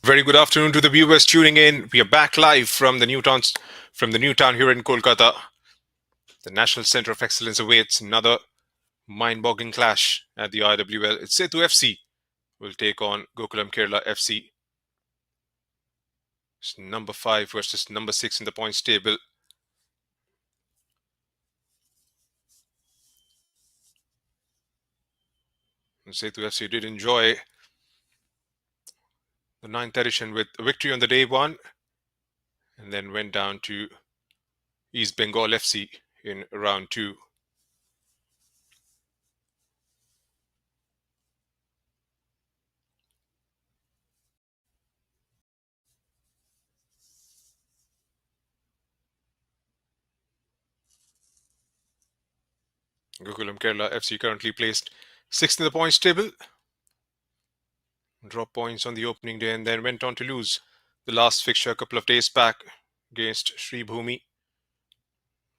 Very good afternoon to the viewers tuning in. We are back live from the new town here in Kolkata. The National Centre of Excellence awaits another mind-boggling clash at the IWL. It's Sethu FC will take on Gokulam Kerala FC. It's number 5 versus number 6 in the points table. And Sethu FC did enjoy the 9th edition with a victory on the day one, and then went down to East Bengal FC in round 2. Gokulam Kerala FC currently placed 6th in the points table. Dropped points on the opening day and then went on to lose the last fixture a couple of days back against Sri Bhumi.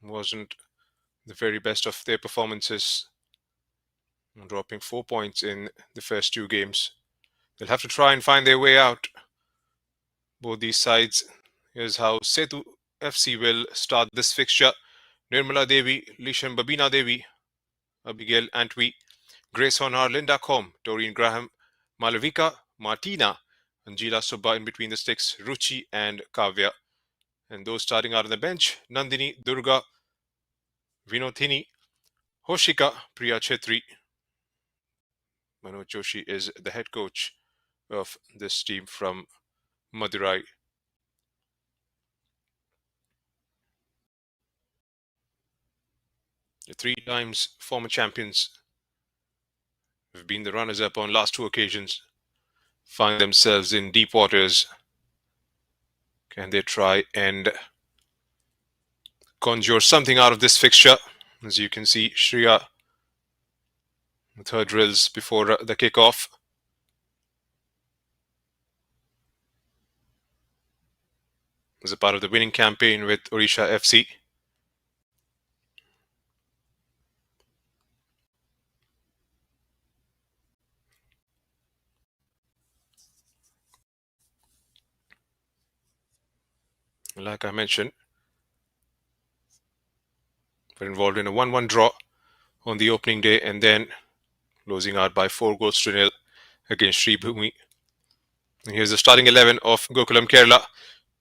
Wasn't the very best of their performances, dropping 4 points in the first 2 games. They'll have to try and find their way out. Both these sides. Here's how Sethu FC will start this fixture. Nirmala Devi, Lishan Babina Devi, Abigail Antwi, Grace Honar, Linda Com, Doreen Graham, Malavika, Martina, Angela Subba in between the sticks, Ruchi and Kavya. And those starting out on the bench, Nandini, Durga, Vinothini, Hoshika, Priya Chetri. Manoj Joshi is the head coach of this team from Madurai. The 3 times former champions have been the runners-up on last 2 occasions, find themselves in deep waters. Can they try and conjure something out of this fixture? As you can see, Shriya with her drills before the kickoff. As a part of the winning campaign with Odisha FC. Like I mentioned, we're involved in a 1-1 draw on the opening day and then losing out by 4-0 against Sri Bhumi. And here's the starting 11 of Gokulam Kerala.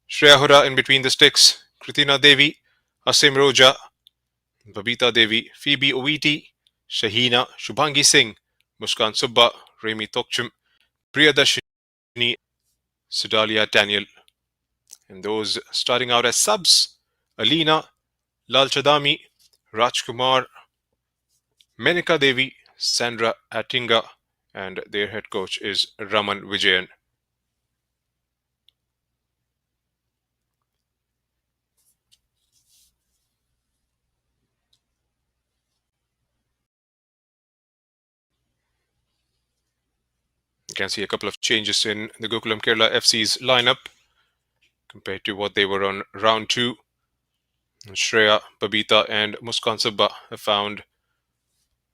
Shreya Hura in between the sticks, Kritina Devi, Asim Roja, Babita Devi, Phoebe Oviti, Shahina, Shubhangi Singh, Muskan Subba, Remi Tokchum, Priyadarshini, Sudalia Daniel. And those starting out as subs, Alina, Lal Chadami, Rajkumar, Menika Devi, Sandra Atinga, and their head coach is Raman Vijayan. You can see a couple of changes in the Gokulam Kerala FC's lineup compared to what they were on round 2. Shreya, Babita, and Muskan Subba have found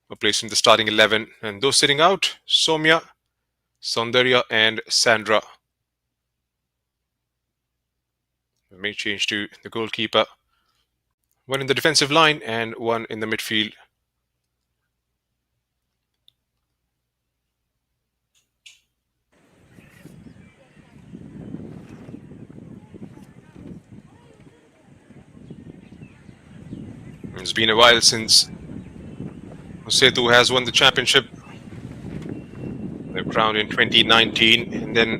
a place in the starting 11. And those sitting out, Somya, Saundarya, and Sandra. The main change to the goalkeeper. One in the defensive line and one in the midfield. It's been a while since Sethu has won the championship. They were crowned in 2019 and then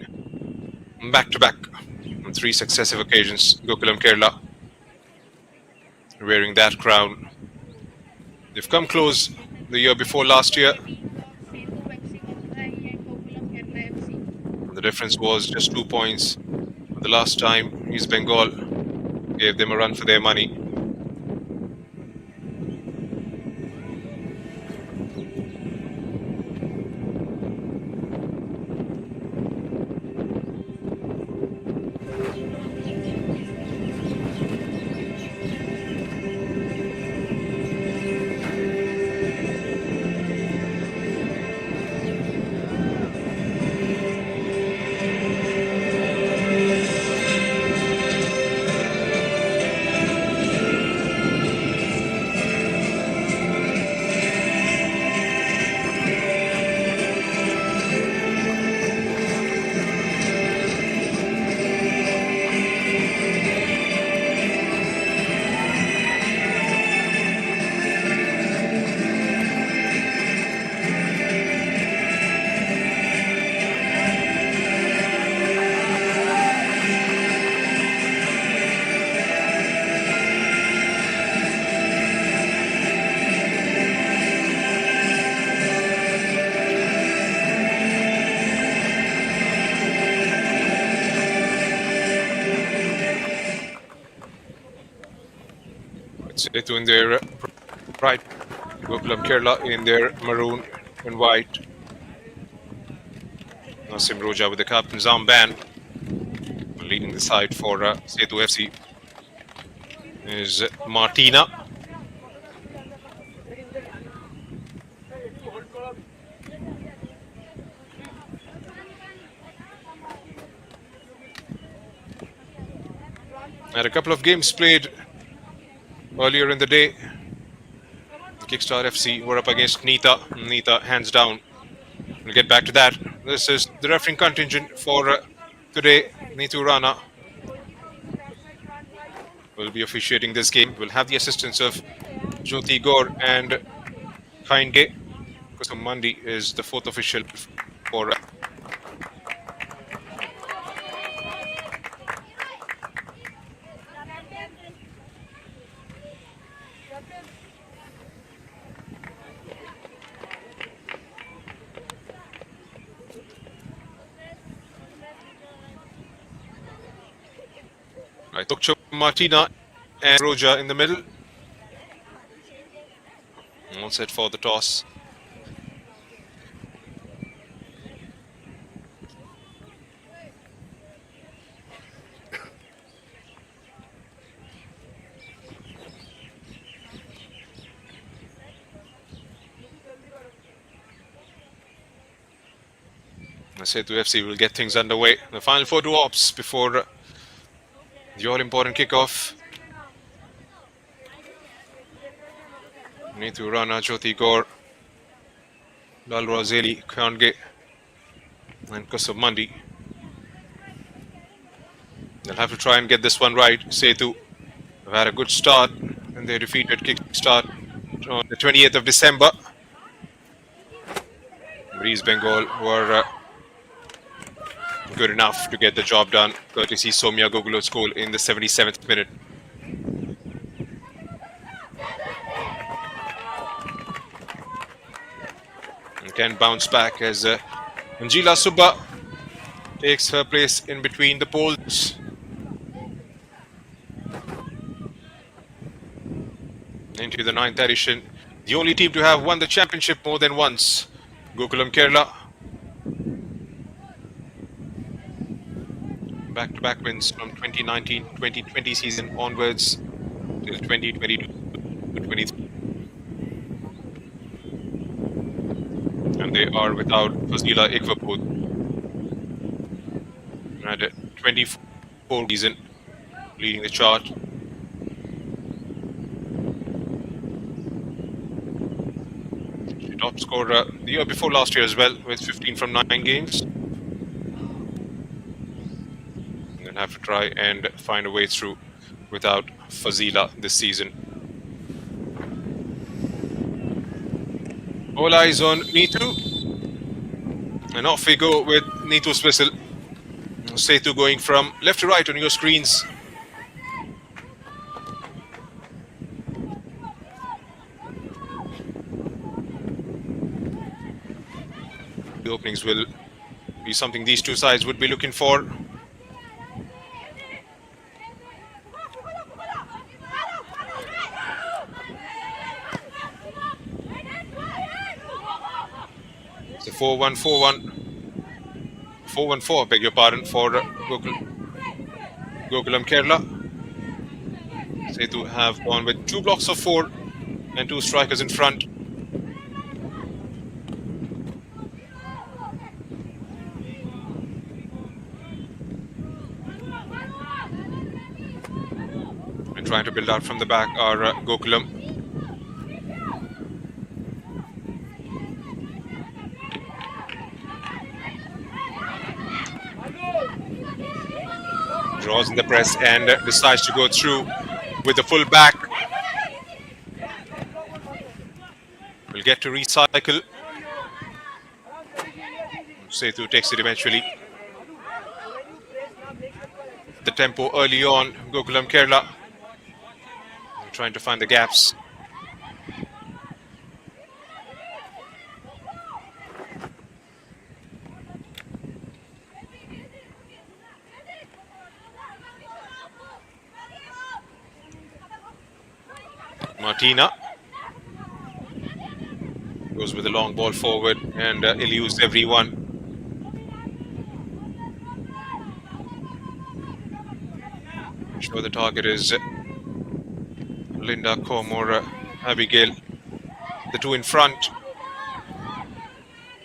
back-to-back on 3 successive occasions, Gokulam Kerala wearing that crown. They've come close the year before last year. The difference was just 2 points. The last time East Bengal gave them a run for their money. Sethu in their bright, Gokulam Kerala in their maroon and white. Nasim Roja with the captain's armband, leading the side for Sethu FC is Martina. And a couple of games played earlier in the day. Kickstart FC were up against Nita. Nita hands down. We'll get back to that. This is the refereeing contingent for today. Neetu Rana will be officiating this game. We'll have the assistance of Jyoti Gaur and Kainge. Kusum Mandi is the fourth official for Tukcho Martina and Roja in the middle. All set for the toss. Sethu FC will get things underway. The final photo ops before the all-important kickoff. Neetu Rana, Jyoti Gaur, Lalwa Zeli, Khange, and Kusum Mandi. They'll have to try and get this one right. Sethu have had a good start and they defeated Kickstart on the 28th of December. Breeze Bengal were good enough to get the job done, courtesy Somya Gogulo's goal in the 77th minute. And can bounce back as Anjila Subba takes her place in between the poles. Into the 9th edition, the only team to have won the championship more than once, Gokulam Kerala. Back-to-back wins from 2019-2020 season onwards till 2022-23. And they are without Fazila Ikvapur. At a 24 season, leading the chart. She top scorer the year before last year as well, with 15 from 9 games. Have to try and find a way through without Fazila this season. All eyes on Neetu. And off we go with Neetu's whistle. Sethu going from left to right on your screens. The openings will be something these two sides would be looking for. The 4-1-4-1. 4-1-4, beg your pardon, for Gokulam Kerala. Sethu have gone with 2 blocks of 4 and 2 strikers in front. And trying to build out from the back are Gokulam. Draws in the press and decides to go through with the full back. Will get to recycle. Sethu takes it eventually. The tempo early on, Gokulam Kerala trying to find the gaps. Martina goes with a long ball forward and eludes everyone. I'm sure the target is Linda Com or Abigail. The two in front.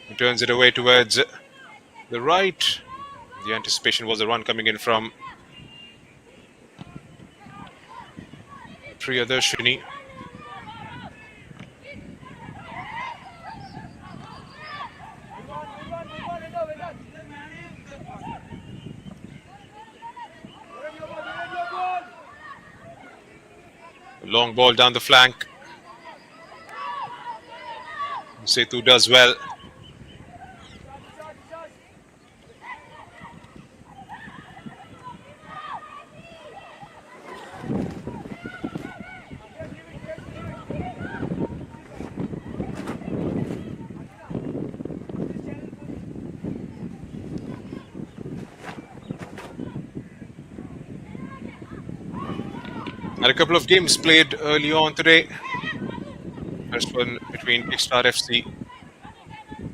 He turns it away towards the right. The anticipation was a run coming in from Priyadarshini. A long ball down the flank. Sethu does well. Had a couple of games played early on today. First one between Kickstart FC,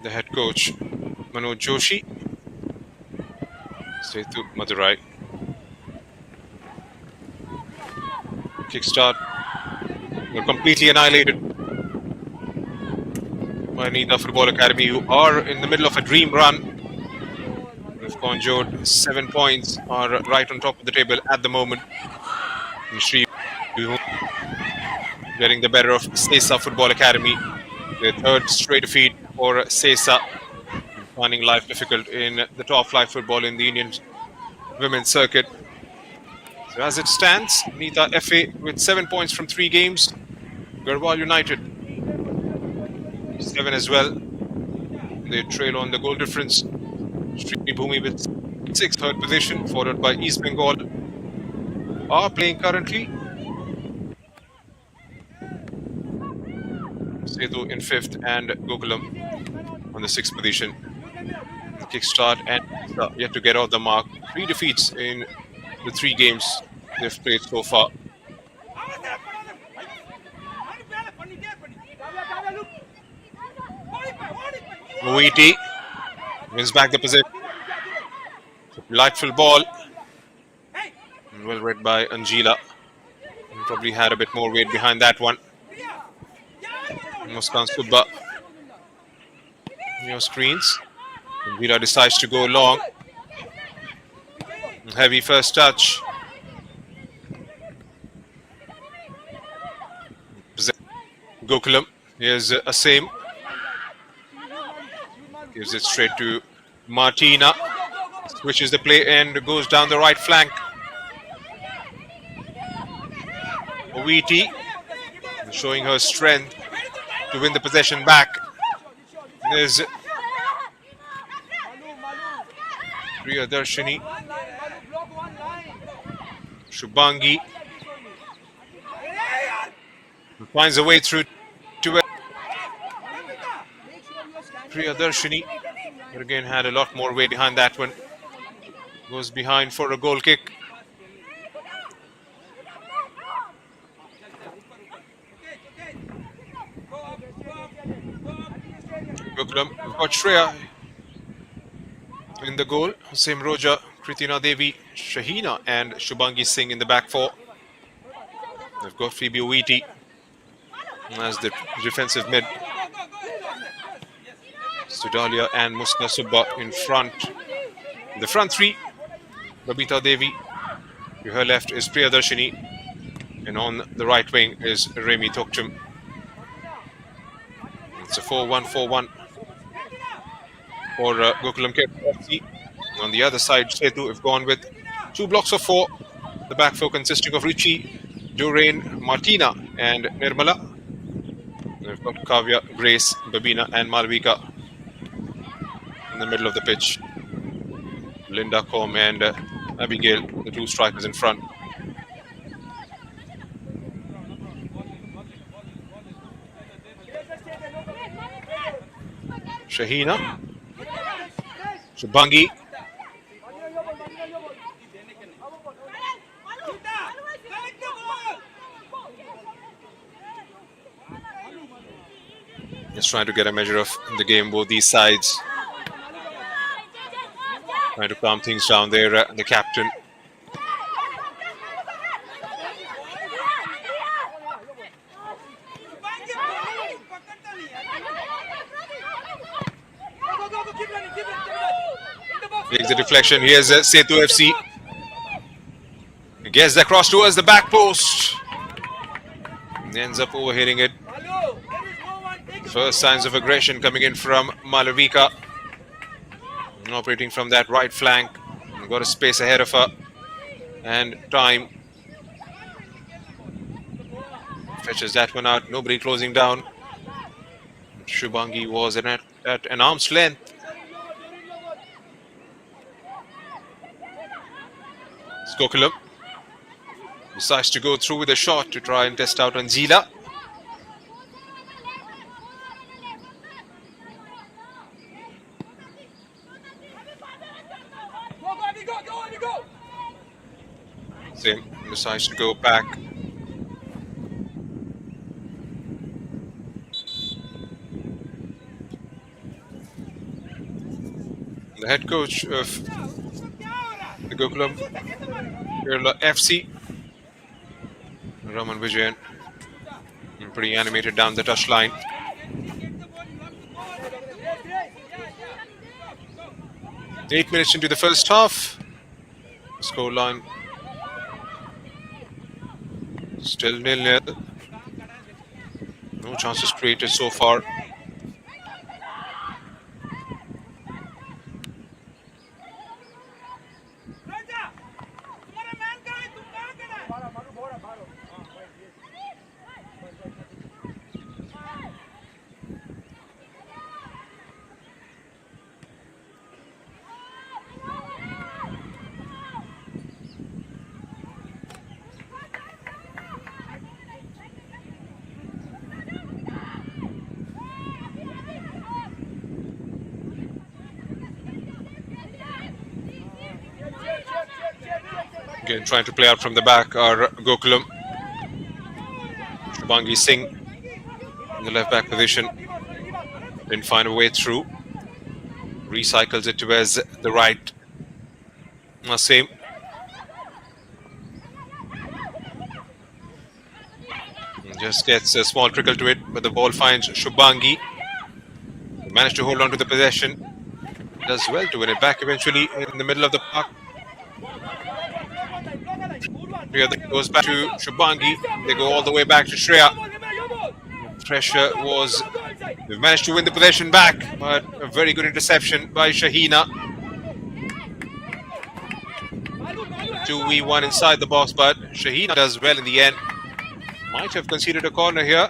the head coach Manoj Joshi, Sethu Madurai. Kickstart were completely annihilated by Nida Football Academy, who are in the middle of a dream run. They've conjured 7 points, are right on top of the table at the moment. And Sri getting the better of Sesa Football Academy. Their third straight defeat for Sesa, finding life difficult in the top flight football in the Indian women's circuit. So as it stands, Nita FA with 7 points from 3 games. Garhwal United 7 as well. They trail on the goal difference. Sri Bhumi with 6th, third position, followed by East Bengal, who are playing currently. Sethu in 5th and Gokulam on the 6th position. The Kickstart and yet to get off the mark. 3 defeats in the 3 games they've played so far. Moiti wins back the possession. Delightful ball. Well read by Anjila. Probably had a bit more weight behind that one. Muskan Subba. Your screens. Anjila decides to go long. Heavy first touch. Gokulam. Here's Asim. Gives it straight to Martina. Switches the play and goes down the right flank. Oviti showing her strength to win the possession back. There's Priyadarshini. Shubhangi finds a way through to Priyadarshini, but again had a lot more weight behind that one. Goes behind for a goal kick. Gokulam, we've got Shreya in the goal. Hussein Roja, Kritina Devi, Shahina and Shubhangi Singh in the back four. They've got Phoebe Oviti as the defensive mid. Sudalia and Musna Subba in front. The front three, Babita Devi. To her left is Priyadarshini. And on the right wing is Remi Tokchum. It's a 4-1-4-1 for Gokulam FC. On the other side, Sethu have gone with 2 blocks of 4. The back four consisting of Ruchi, Doreen, Martina and Nirmala. We've got Kavya, Grace, Babina and Malvika in the middle of the pitch. Linda Com and Abigail, the 2 strikers in front. Shahina, Shubhangi, Just trying to get a measure of the game, both these sides. Trying to calm things down there, the captain. Takes the deflection. Here's Sethu FC. Gets the cross towards the back post. Ends up overhitting it. First signs of aggression coming in from Malavika. Operating from that right flank. Got a space ahead of her. And time. Fetches that one out. Nobody closing down. Shubhangi was at an arm's length. Gokulam decides to go through with a shot to try and test out Anjila. Same decides to go back. The head coach of the Gokulam Kerala FC, Raman Vijayan, pretty animated down the touchline. Eight minutes into the first half. Scoreline still 0-0. No chances created so far. Again, trying to play out from the back are Gokulam. Shubhangi Singh in the left back position. Didn't find a way through. Recycles it towards the right. Same. Just gets a small trickle to it, but the ball finds Shubhangi. Managed to hold on to the possession. Does well to win it back eventually in the middle of the park. Shreya goes back to Shubhangi. They go all the way back to Shreya. Pressure was... They've managed to win the possession back, but a very good interception by Shahina. 2v1 inside the box, but Shahina does well in the end. Might have conceded a corner here.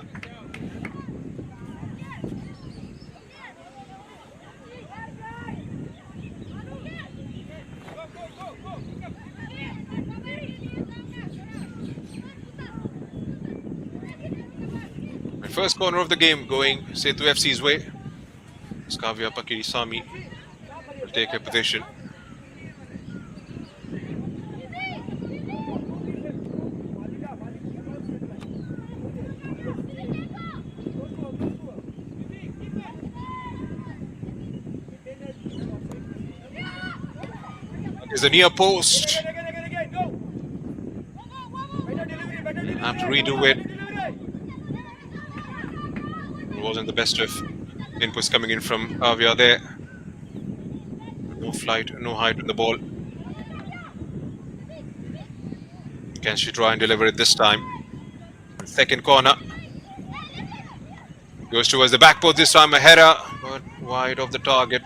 First corner of the game going Sethu FC's way. Skavya Pakirisamy will take her position. There's a near post. Have to redo it. Wasn't the best of inputs coming in from Avia there. No flight, no height on the ball. Can she try and deliver it this time? Second corner. Goes towards the back post this time, a header, but wide of the target.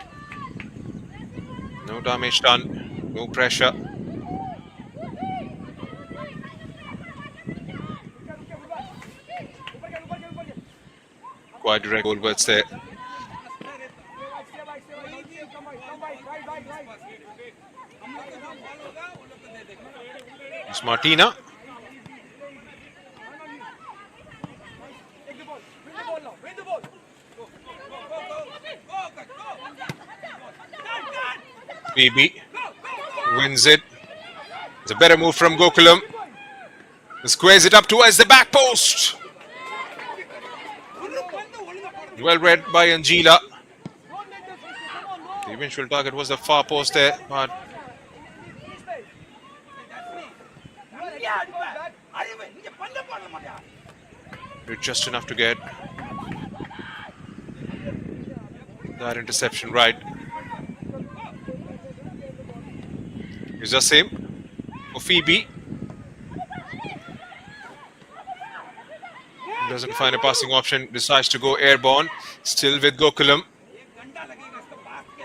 No damage done, no pressure. Quite direct goal, but it's there. It's Martina. BB wins it. It's a better move from Gokulam. Squares it up towards the back post. Well read by Angela. The eventual target was the far post there, but did just enough to get that interception right. Is the same for Phoebe. Doesn't find a passing option, decides to go airborne. Still with Gokulam.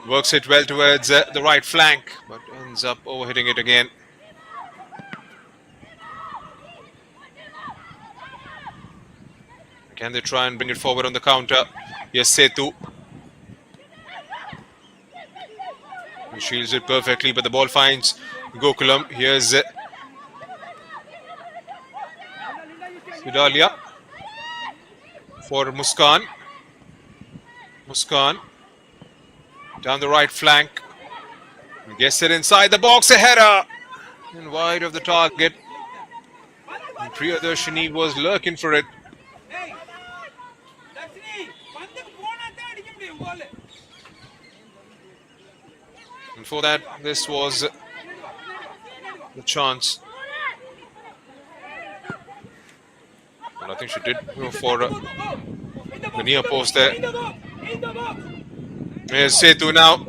Works it well towards the right flank, but ends up overhitting it again. Can they try and bring it forward on the counter? Yes, Sethu. He shields it perfectly, but the ball finds Gokulam. Here's Sidalia for Muskan. Muskan down the right flank. Gets it inside the box. A header and wide of the target. And Priyadarshini was lurking for it. And for that, this was the chance. And I think she did go for the near post there. Here's Sethu now.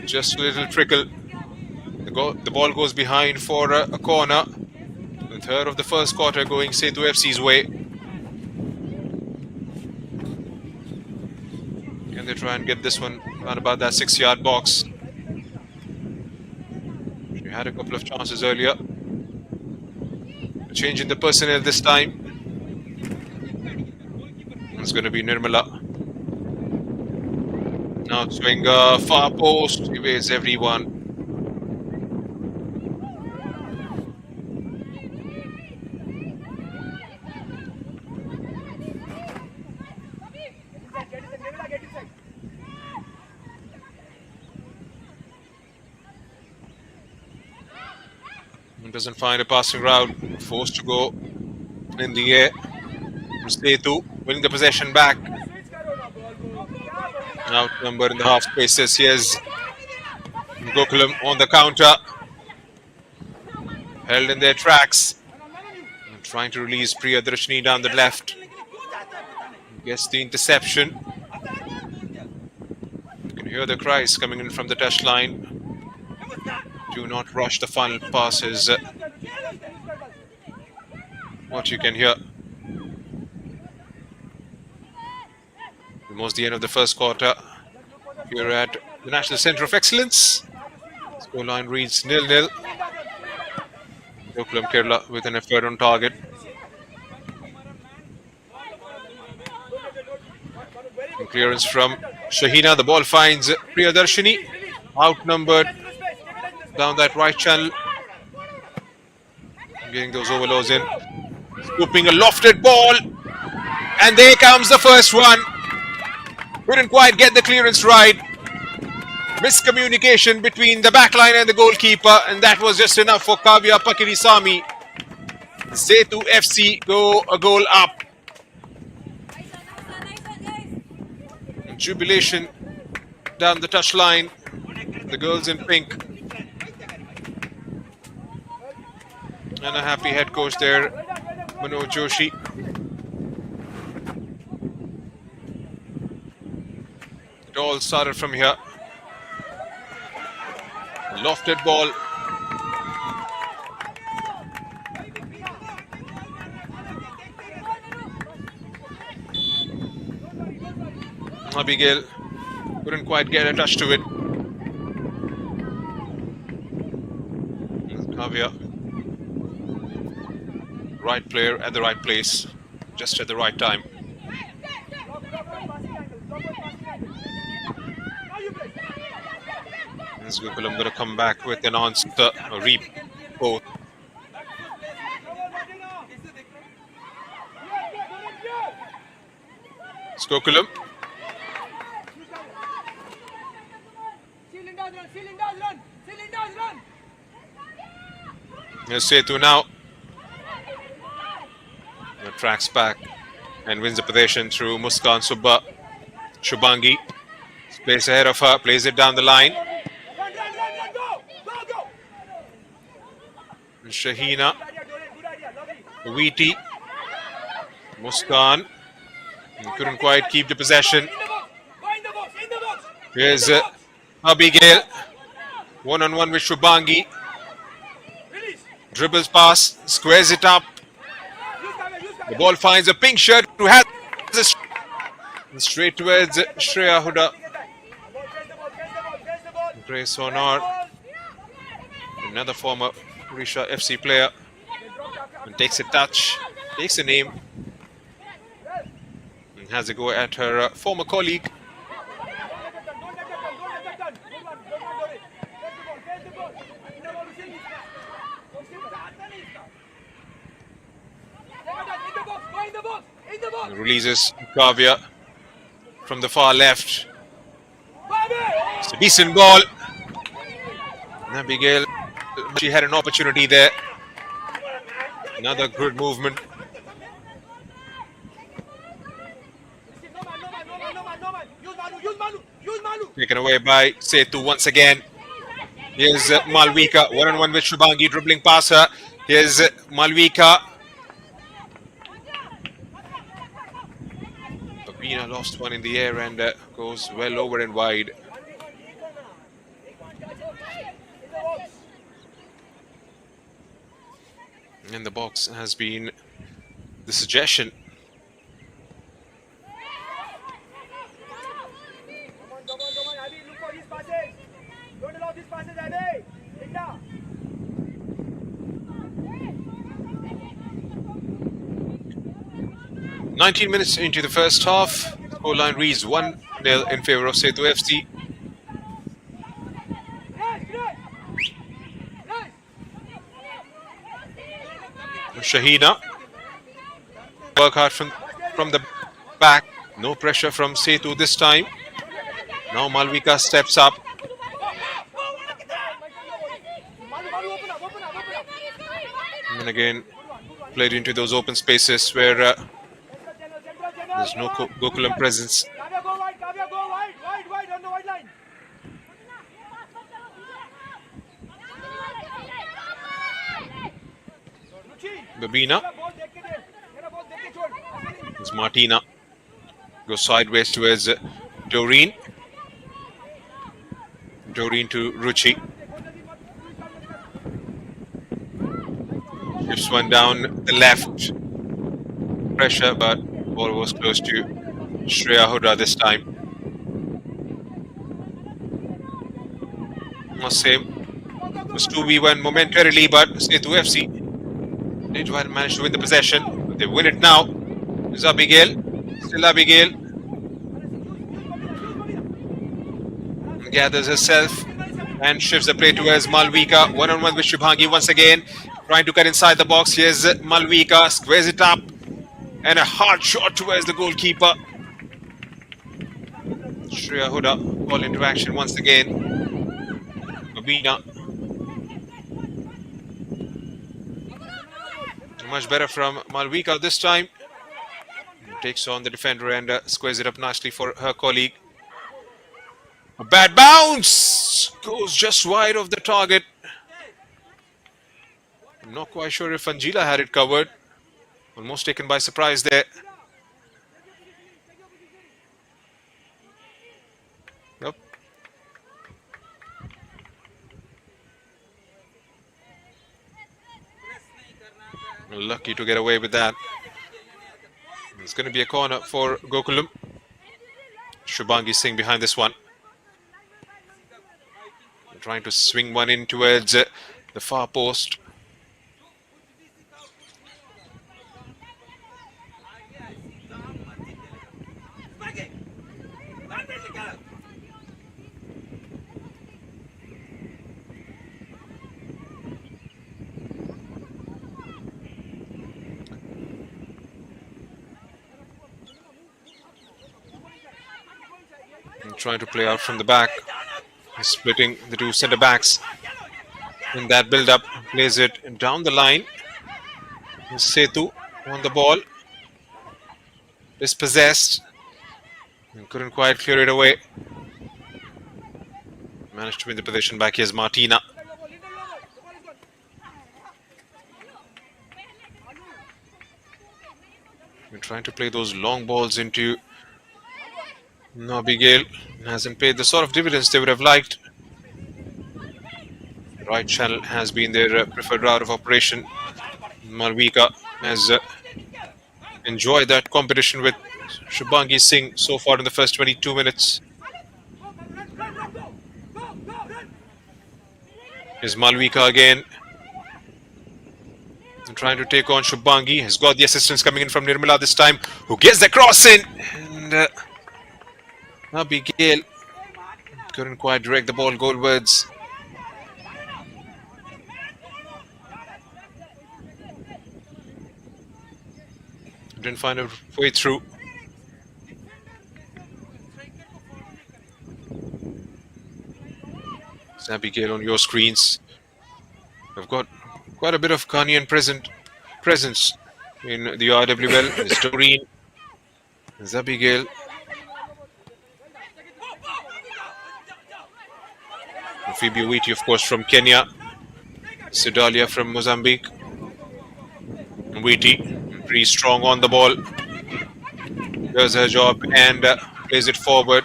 Just a little trickle. The ball goes behind for a corner. The third of the first quarter going Sethu FC's way. Can they try and get this one around about that 6-yard box? She had a couple of chances earlier. Changing the personnel this time. It's going to be Nirmala. Now swing far post, evades everyone. Doesn't find a passing route, forced to go in the air. Sethu winning the possession back. Outnumbered in the half spaces. Here's Gokulam on the counter. Held in their tracks. And trying to release Priyadarshini down the left. Gets the interception. You can hear the cries coming in from the touchline. Do not rush the final passes. What you can hear. Almost the end of the first quarter. Here at the National Centre of Excellence. Scoreline reads 0-0. Gokulam Kerala with an effort on target. And clearance from Shahina. The ball finds Priyadarshini. Outnumbered down that right channel. Getting those overloads in. Scooping a lofted ball. And there comes the first one. Couldn't quite get the clearance right. Miscommunication between the backline and the goalkeeper. And that was just enough for Kavya Pakirisamy. Sethu FC go a goal up. Jubilation down the touchline. The girls in pink. And a happy head coach there, Manoj Joshi. It all started from here. Lofted ball. Abigail couldn't quite get a touch to it. Kavya. Right player at the right place, just at the right time. Is Gokulam going to come back with an answer, a reap both? It's Gokulam. Here's Sethu now. The tracks back and wins the possession through Muskan Subba. Shubangi plays ahead of her, plays it down the line. Shahina, Weeti, Muskan couldn't quite keep the possession. Here's Abigail, one-on-one with Shubangi. Dribbles past, squares it up. The ball finds a pink shirt who has a straight towards Shreya Huda. Grace Honor, another former Risha FC player, and takes a touch, takes a name, and has a go at her former colleague. Releases Kavya from the far left. It's a decent ball. Abigail, she had an opportunity there. Another good movement. Taken away by Sethu once again. Here's Malvika, one-on-one with Shubangi, dribbling past her. Here's Malvika. Babina lost one in the air and goes well over and wide. And the box has been the suggestion. "19 minutes into the first half, scoreline reads 1-0 in favor of Sethu FC. Shahina, work hard from the back, no pressure from Sethu this time. Now Malvika steps up. And again, played into those open spaces where there's no Gokulam presence. Babina. It's Martina. Goes sideways towards Doreen. Doreen to Ruchi. Shifts one down the left. Pressure, but ball was close to Shreya Huda this time. Must say, it was 2v1 momentarily, but Sethu FC did manage to win the possession. They win it now. There's Abigail. Still Abigail. Gathers herself and shifts the play towards Malvika. One-on-one with Shubhangi once again. Trying to cut inside the box. Here's Malvika. Squares it up. And a hard shot towards the goalkeeper. Shreya Huda ball into action once again. Babina. Much better from Malvika this time. Takes on the defender and squares it up nicely for her colleague. A bad bounce! Goes just wide of the target. I'm not quite sure if Angela had it covered. Almost taken by surprise there. Nope. Lucky to get away with that. It's going to be a corner for Gokulam. Shubangi Singh behind this one. Trying to swing one in towards the far post. Trying to play out from the back, splitting the two centre backs. In that build-up, plays it down the line. Sethu on the ball. dispossessed and couldn't quite clear it away. Managed to win the possession back. Here's Martina. We're trying to play those long balls into Abigail. Hasn't paid the sort of dividends they would have liked. The right channel has been their preferred route of operation. Malvika has enjoyed that competition with Shubhangi Singh so far in the first 22 minutes. Here's Malvika again. And trying to take on Shubhangi. Has got the assistance coming in from Nirmala this time, who gets the cross in. And Abigail couldn't quite direct the ball goalwards. Didn't find a way through. It's Abigail on your screens. We've got quite a bit of Ghanaian presence in the RWL. There's Doreen. There's Abigail. Phoebe Wheaty, of course, from Kenya. Sedalia from Mozambique. Wheaty, pretty strong on the ball. Does her job and plays it forward.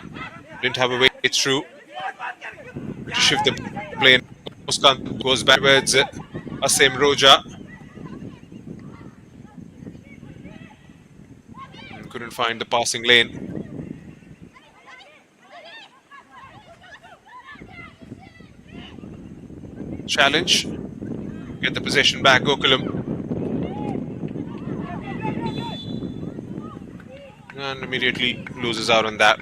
Didn't have a way through to shift the play. Muskan goes backwards. Asem Roja. Couldn't find the passing lane. Challenge. Get the possession back, Gokulam. And immediately loses out on that.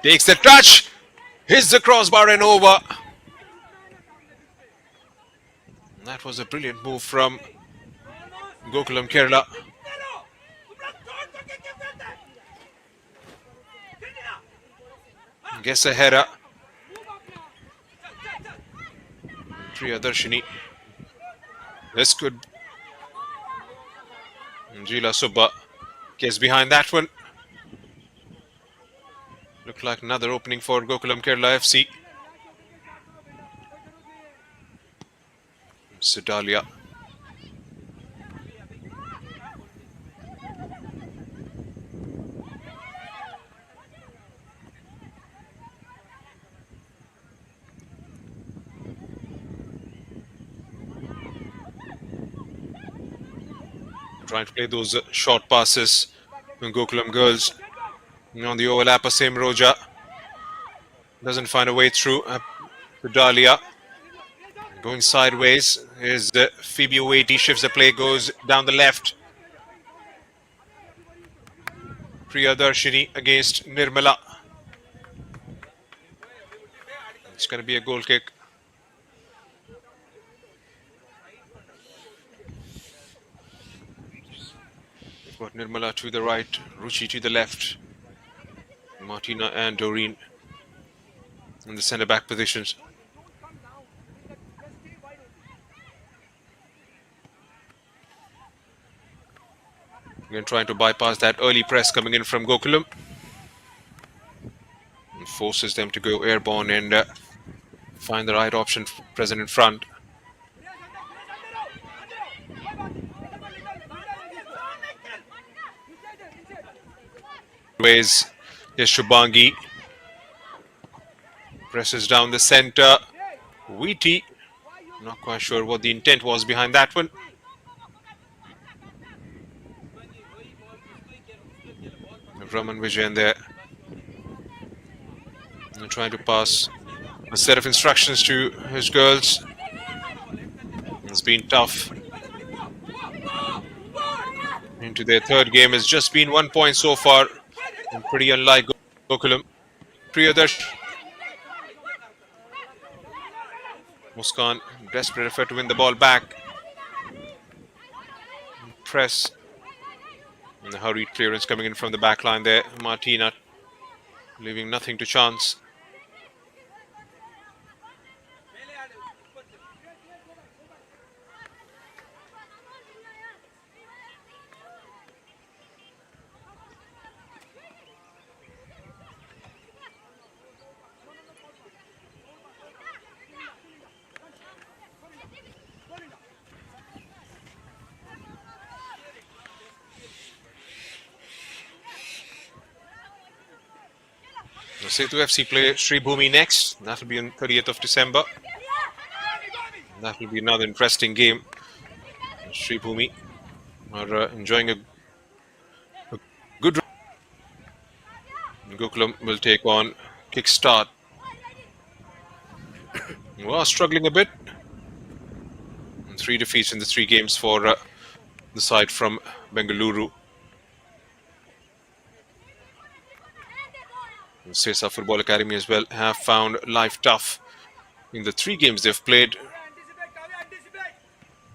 Takes the touch, hits the crossbar and over. That was a brilliant move from Gokulam Kerala. Guess a header. Priyadarshini. This could. Jila Subba gets behind that one. Looked like another opening for Gokulam Kerala FC. Sedalia. Trying to play those short passes from Gokulam girls. On the overlap, Asem Roja doesn't find a way through. Dalia going sideways. Here's Phoebe Wheaty, shifts the play, goes down the left. Priyadarshini against Nirmala. It's going to be a goal kick. We've got Nirmala to the right, Ruchi to the left. Martina and Doreen in the centre back positions. Again, trying to bypass that early press coming in from Gokulam. And forces them to go airborne and find the right option present in front. Ways. Here's Shubhangi. Presses down the centre. Wheaty. Not quite sure what the intent was behind that one. Raman Vijayan there. And trying to pass a set of instructions to his girls. It's been tough. Into their third game has just been 1 point so far. And pretty unlike Gokulam. Priyadarsh Muskan, desperate effort to win the ball back. Press. And the hurried clearance coming in from the back line there. Martina leaving nothing to chance. Sethu FC play Sri Bhumi next. That will be on 30th of December. That will be another interesting game. Sri Bhumi are enjoying a good run. Gokulam will take on Kickstart. Well, struggling a bit. 3 defeats in the 3 games for the side from Bengaluru. Sesa Football Academy as well have found life tough in the 3 games they've played.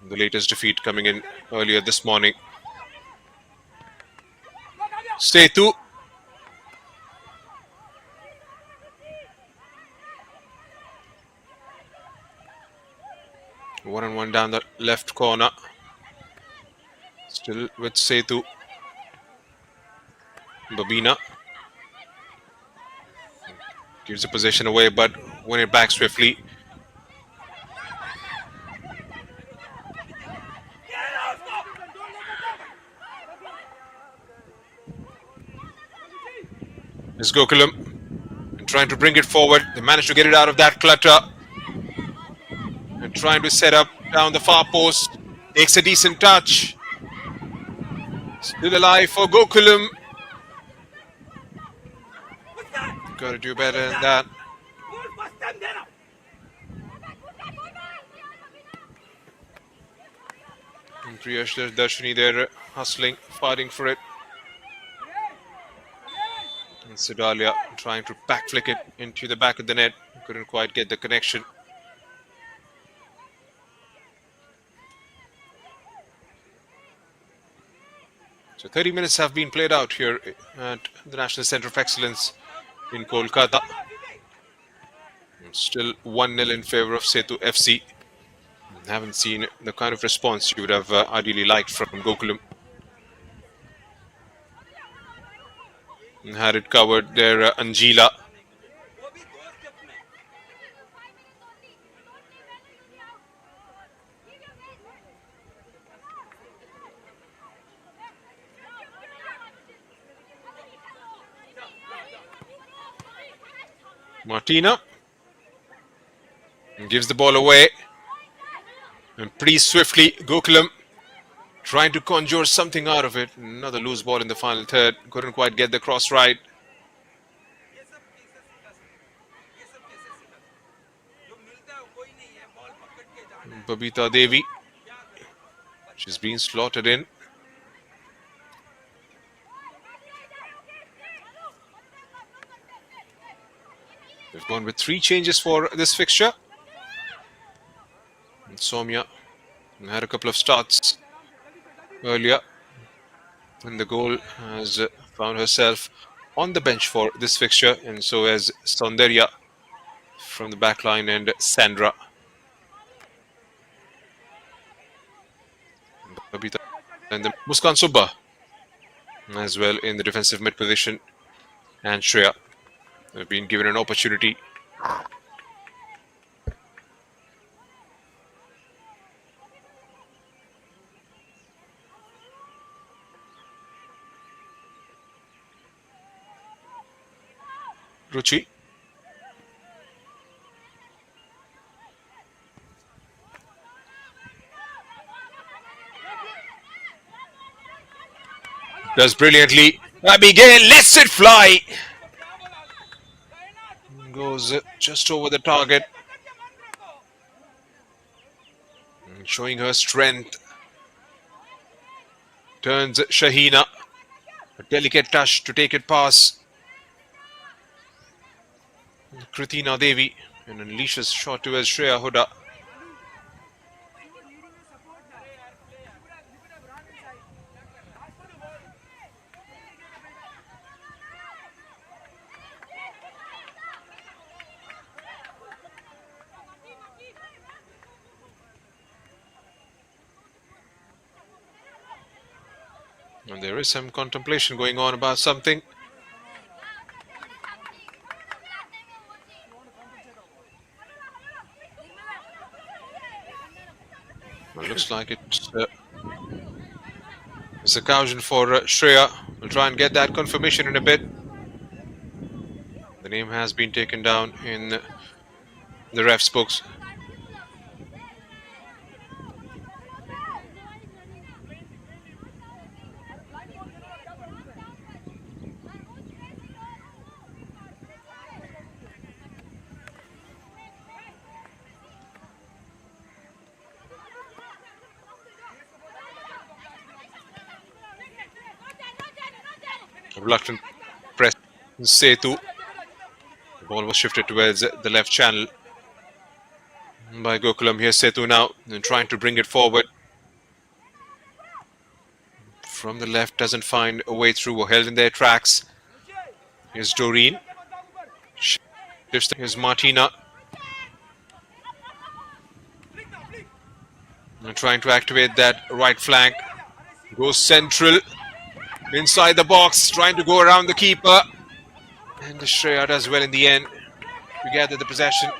The latest defeat coming in earlier this morning. Sethu. One-on-one down the left corner. Still with Sethu. Babina gives the possession away, but win it back swiftly. It's Gokulam and trying to bring it forward. They managed to get it out of that clutter. And trying to set up down the far post. Takes a decent touch. Still alive for Gokulam. Got to do better than that. And Priyash Darshini there hustling, fighting for it. And Sidalia trying to back flick it into the back of the net. Couldn't quite get the connection. So 30 minutes have been played out here at the National Centre of Excellence in Kolkata. Still 1-0 in favour of Sethu FC. Haven't seen the kind of response you would have ideally liked from Gokulam. And had it covered there, Anjila. Martina gives the ball away, and pretty swiftly Gokulam trying to conjure something out of it. Another loose ball in the final third. Couldn't quite get the cross right. Babita Devi, she's been slotted in. They've gone with 3 changes for this fixture. And Soumya had a couple of starts earlier, and the goal has found herself on the bench for this fixture, and so has Saundarya from the back line and Sandra. Babita and the Muskan Subba as well in the defensive mid position, and Shreya have been given an opportunity. Ruchi. Does brilliantly. Abigail lets it fly. Goes just over the target. showing her strength. Turns Shahina. A delicate touch to take it past Kritina Devi and unleashes shot towards Shreya Huda. And there is some contemplation going on about something. Well, looks like it's a caution for Shreya. We'll try and get that confirmation in a bit. The name has been taken down in the ref's books. Reluctant press Sethu. The ball was shifted towards the left channel by Gokulam. Here's Sethu now and trying to bring it forward. From the left, doesn't find a way through or held in their tracks. Here's Doreen. Here's Martina. And trying to activate that right flank. Goes central. Inside the box, trying to go around the keeper. And the Shreya does well in the end to gather the possession.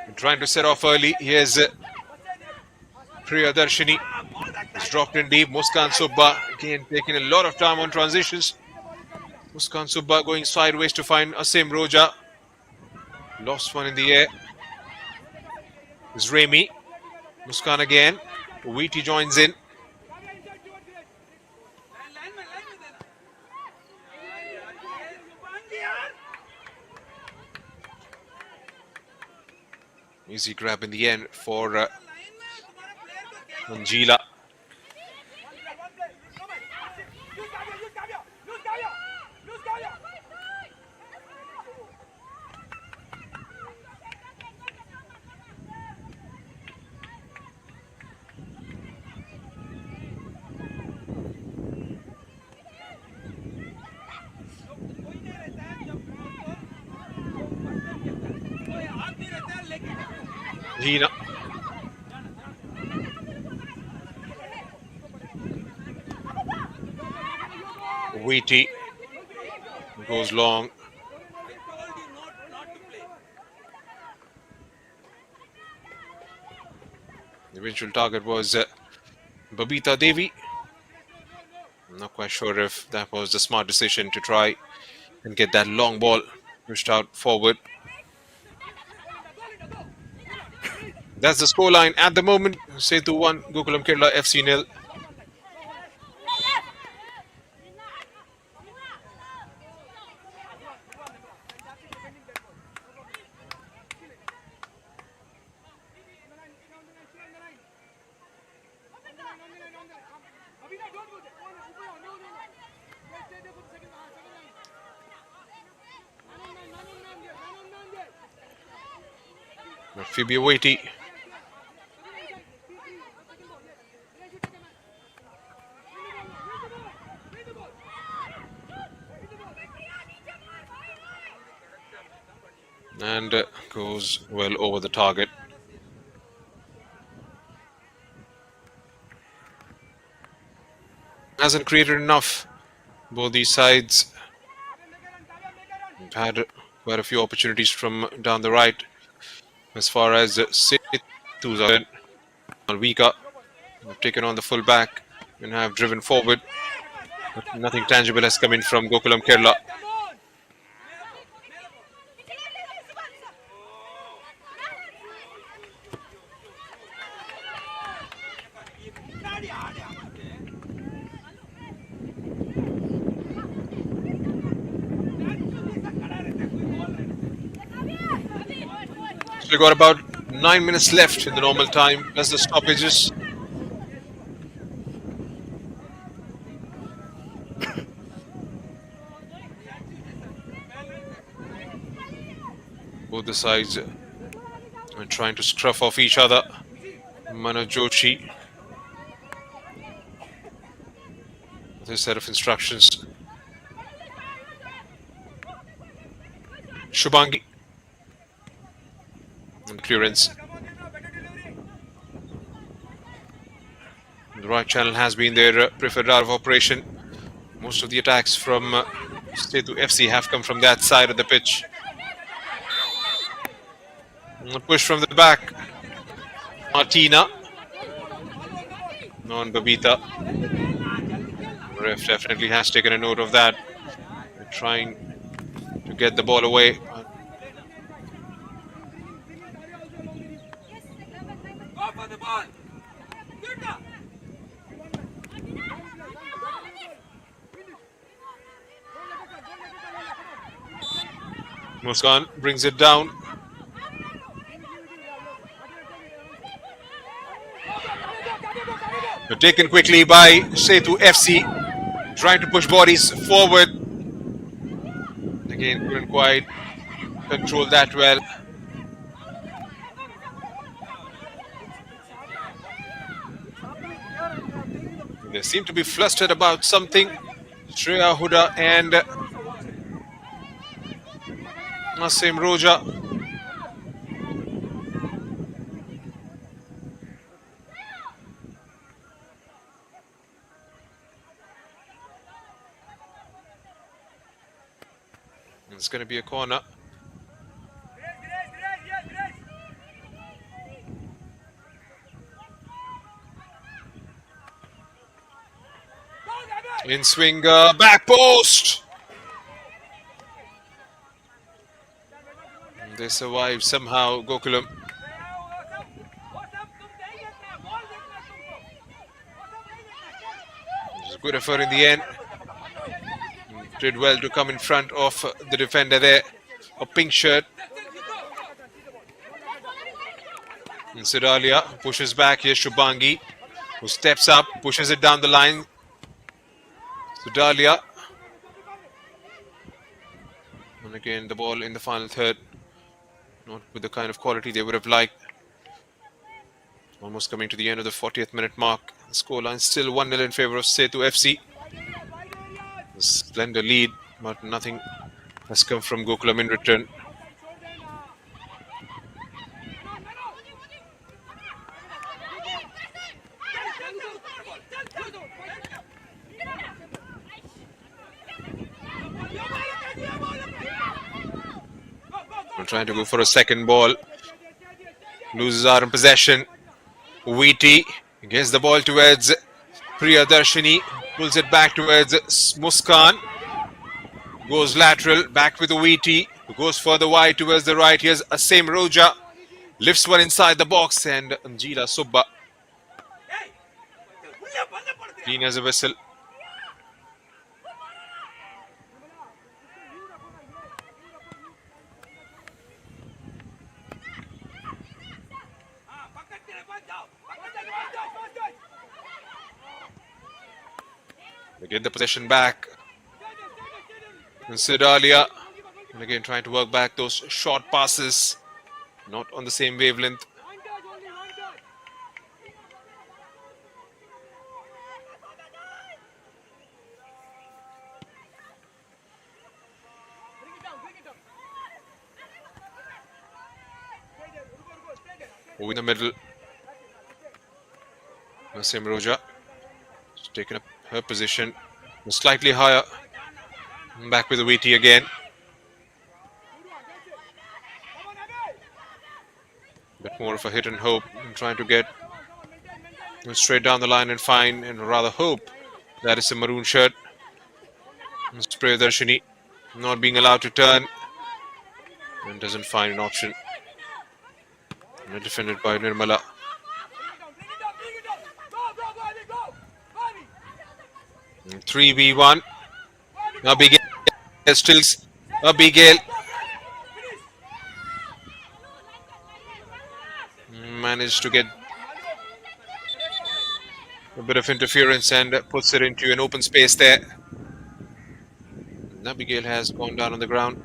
And trying to set off early. Here's Priyadarshini. It's dropped in deep. Muskan Subba again taking a lot of time on transitions. Muskan Subba going sideways to find Asim Roja. Lost one in the air. It's Remy. Muskan again. Weety joins in. Easy grab in the end for Manjila. Hina. Weety goes long. The eventual target was Babita Devi. I'm not quite sure if that was the smart decision to try and get that long ball pushed out forward. That's the scoreline at the moment. Sethu 1, Gokulam Kerala FC 0. Phoebe Waity. And goes well over the target. Hasn't created enough. Both these sides have had quite a few opportunities from down the right. As far as Sethu's are Malvika have taken on the full back and have driven forward. But nothing tangible has come in from Gokulam Kerala. We got about 9 minutes left in the normal time, plus the stoppages. Both the sides are trying to scruff off each other. Manoj Joshi with his set of instructions. Shubhangi. And clearance. The right channel has been their preferred route of operation. Most of the attacks from Sethu FC have come from that side of the pitch. A push from the back. Martina. Non Babita. Ref definitely has taken a note of that. They're trying to get the ball away. Muskan brings it down. Taken quickly by Sethu FC, trying to push bodies forward. Again, couldn't quite control that well. They seem to be flustered about something. Shreya Huda and Nasim Roja. It's going to be a corner. In swing, back post. They survive somehow, Gokulam. It was a good effort in the end. Did well to come in front of the defender there. A pink shirt. And Sidalia pushes back. Here's Shubhangi, who steps up, pushes it down the line. Sidalia. And again, the ball in the final third. Not with the kind of quality they would have liked. Almost coming to the end of the 40th minute mark. The scoreline still 1-0 in favour of Sethu FC. A slender lead, but nothing has come from Gokulam in return. We're trying to go for a second ball. Loses out in possession. Weety gets the ball towards Priyadarshini. Pulls it back towards Muskan. Goes lateral. Back with Weety. Goes further wide towards the right. Here's Asim Roja. Lifts one inside the box. And Anjila Subba. Clean as a whistle. They get the possession back. And Sidalia, and again trying to work back those short passes. Not on the same wavelength. Over in the middle. Nasim Roja has taken up her position. Slightly higher. Back with the Weety again. Bit more of a hit and hope. Trying to get straight down the line and find and rather hope that is a maroon shirt. Priyadarshini not being allowed to turn and doesn't find an option. And defended by Nirmala. And 3v1. Abigail Stills. Abigail. managed to get a bit of interference and puts it into an open space there. Abigail has gone down on the ground.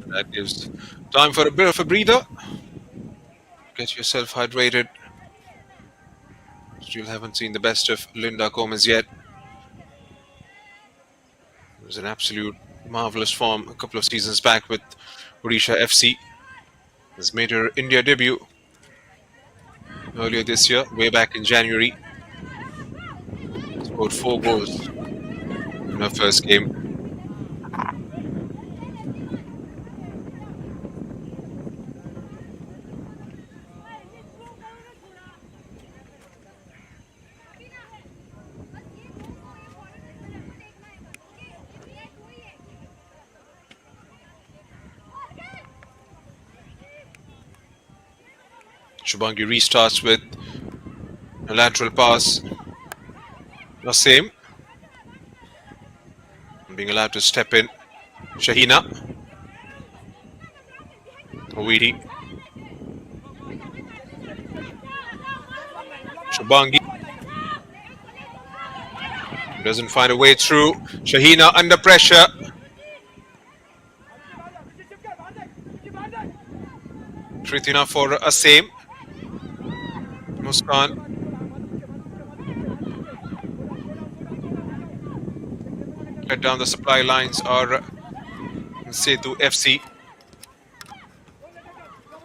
That gives time for a bit of a breather. Get yourself hydrated. Still haven't seen the best of Linda Gomez yet. It was an absolute marvelous form a couple of seasons back with Odisha FC. Has made her India debut earlier this year, way back in January. Scored 4 goals in her first game. Shubangi restarts with a lateral pass. The same. Being allowed to step in. Shahina. Owiri. Shubangi. Doesn't find a way through. Shahina under pressure. Kritina for a same. Muskan. Let down the supply lines are Sethu FC.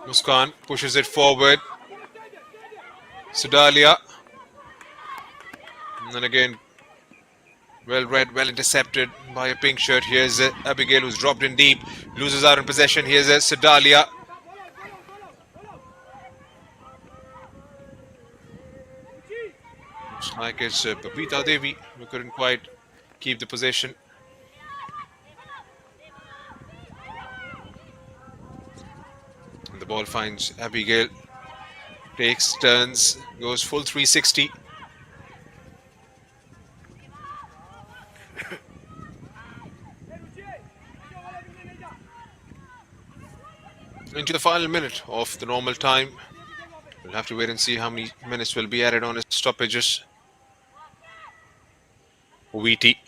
Muskan pushes it forward. Sudalia. And then again, well read, well intercepted by a pink shirt. Here's Abigail, who's dropped in deep. Loses out in possession. Here's Sudalia. Looks like it's Babita Devi who couldn't quite keep the possession. And the ball finds Abigail. Takes turns, goes full 360. Into the final minute of the normal time. We'll have to wait and see how many minutes will be added on as stoppages. Wheaty.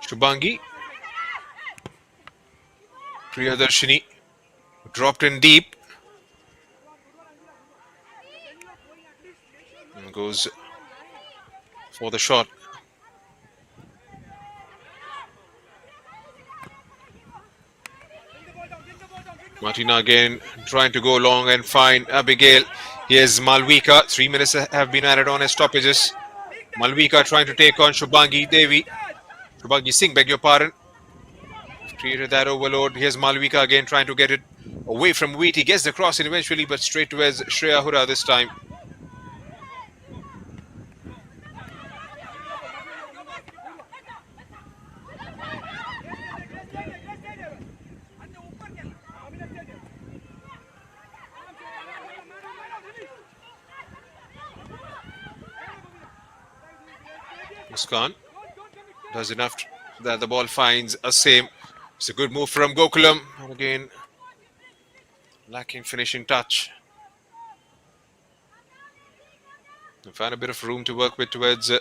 Shubangi. Priyadarshini. Dropped in deep. And goes for the shot. Martina again trying to go long and find Abigail. Here's Malvika. 3 minutes have been added on as stoppages. Malvika trying to take on Shubangi Devi. Shubangi Singh, beg your pardon. Created that overload. Here's Malvika again trying to get it away from Wheat. He gets the cross in eventually, but straight towards Shreya Hura this time. Muskan does enough that the ball finds a same. It's a good move from Gokulam. And again, lacking finishing touch. They found a bit of room to work with towards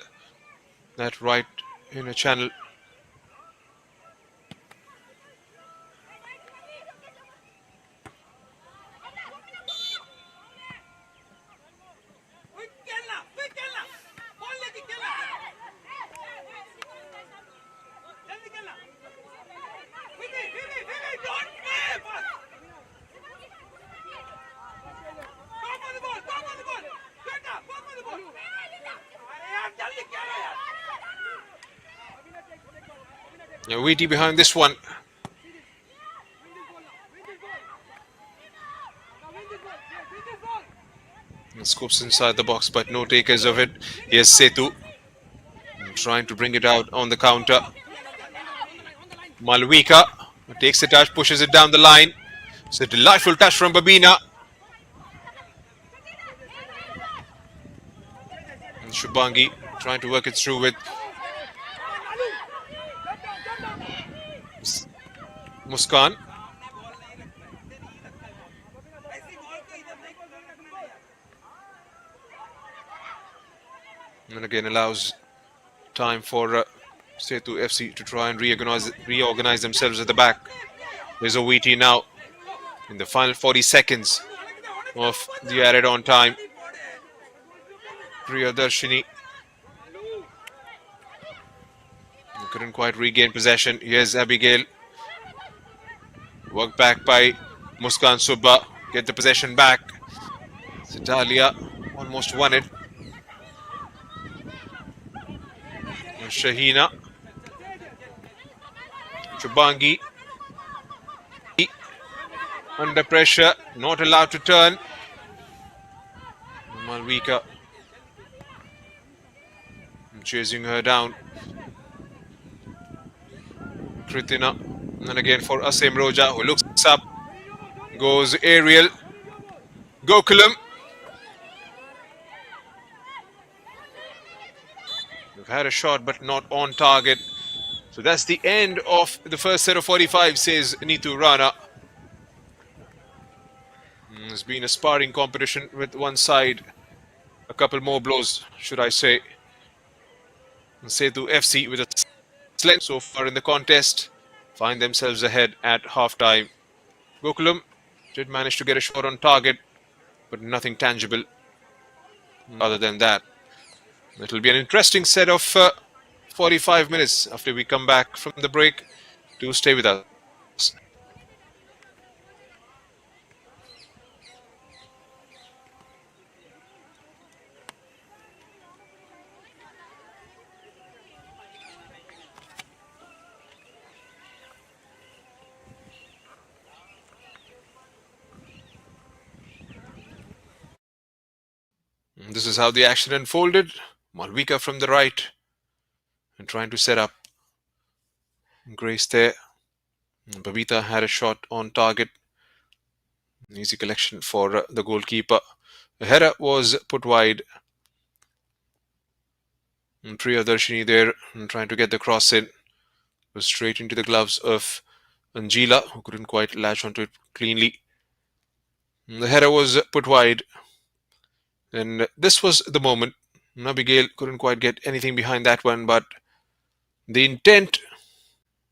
that right inner channel. Now Wheaty behind this one. Scoops inside the box, but no takers of it. Here's Sethu trying to bring it out on the counter. Malvika takes the touch, pushes it down the line. It's a delightful touch from Babina. And Shubangi trying to work it through with Muskan. And again allows time for Sethu FC to try and reorganize themselves at the back. There's OVT now in the final 40 seconds of the added on time. Priyadarshini couldn't quite regain possession. Here's Abigail. Worked back by Muskan Subba. Get the possession back. Sitalia almost won it. Shahina. Chubangi. Under pressure. Not allowed to turn. Malvika chasing her down. Kritina. And again for Asim Roja, who looks up. Goes aerial. Gokulam. We've had a shot, but not on target. So that's the end of the first set of 45, says Neetu Rana. It's been a sparring competition with one side. A couple more blows, should I say. Sethu FC with a slant so far in the contest. Find themselves ahead at halftime. Gokulam did manage to get a shot on target, but nothing tangible other than that. It'll be an interesting set of 45 minutes after we come back from the break. Do stay with us. This is how the action unfolded. Malvika from the right and trying to set up Grace there. Babita had a shot on target. An easy collection for the goalkeeper. The header was put wide. And Priyadarshini there and trying to get the cross in. It was straight into the gloves of Angela, who couldn't quite latch onto it cleanly. And the header was put wide. And this was the moment. Abigail couldn't quite get anything behind that one, but the intent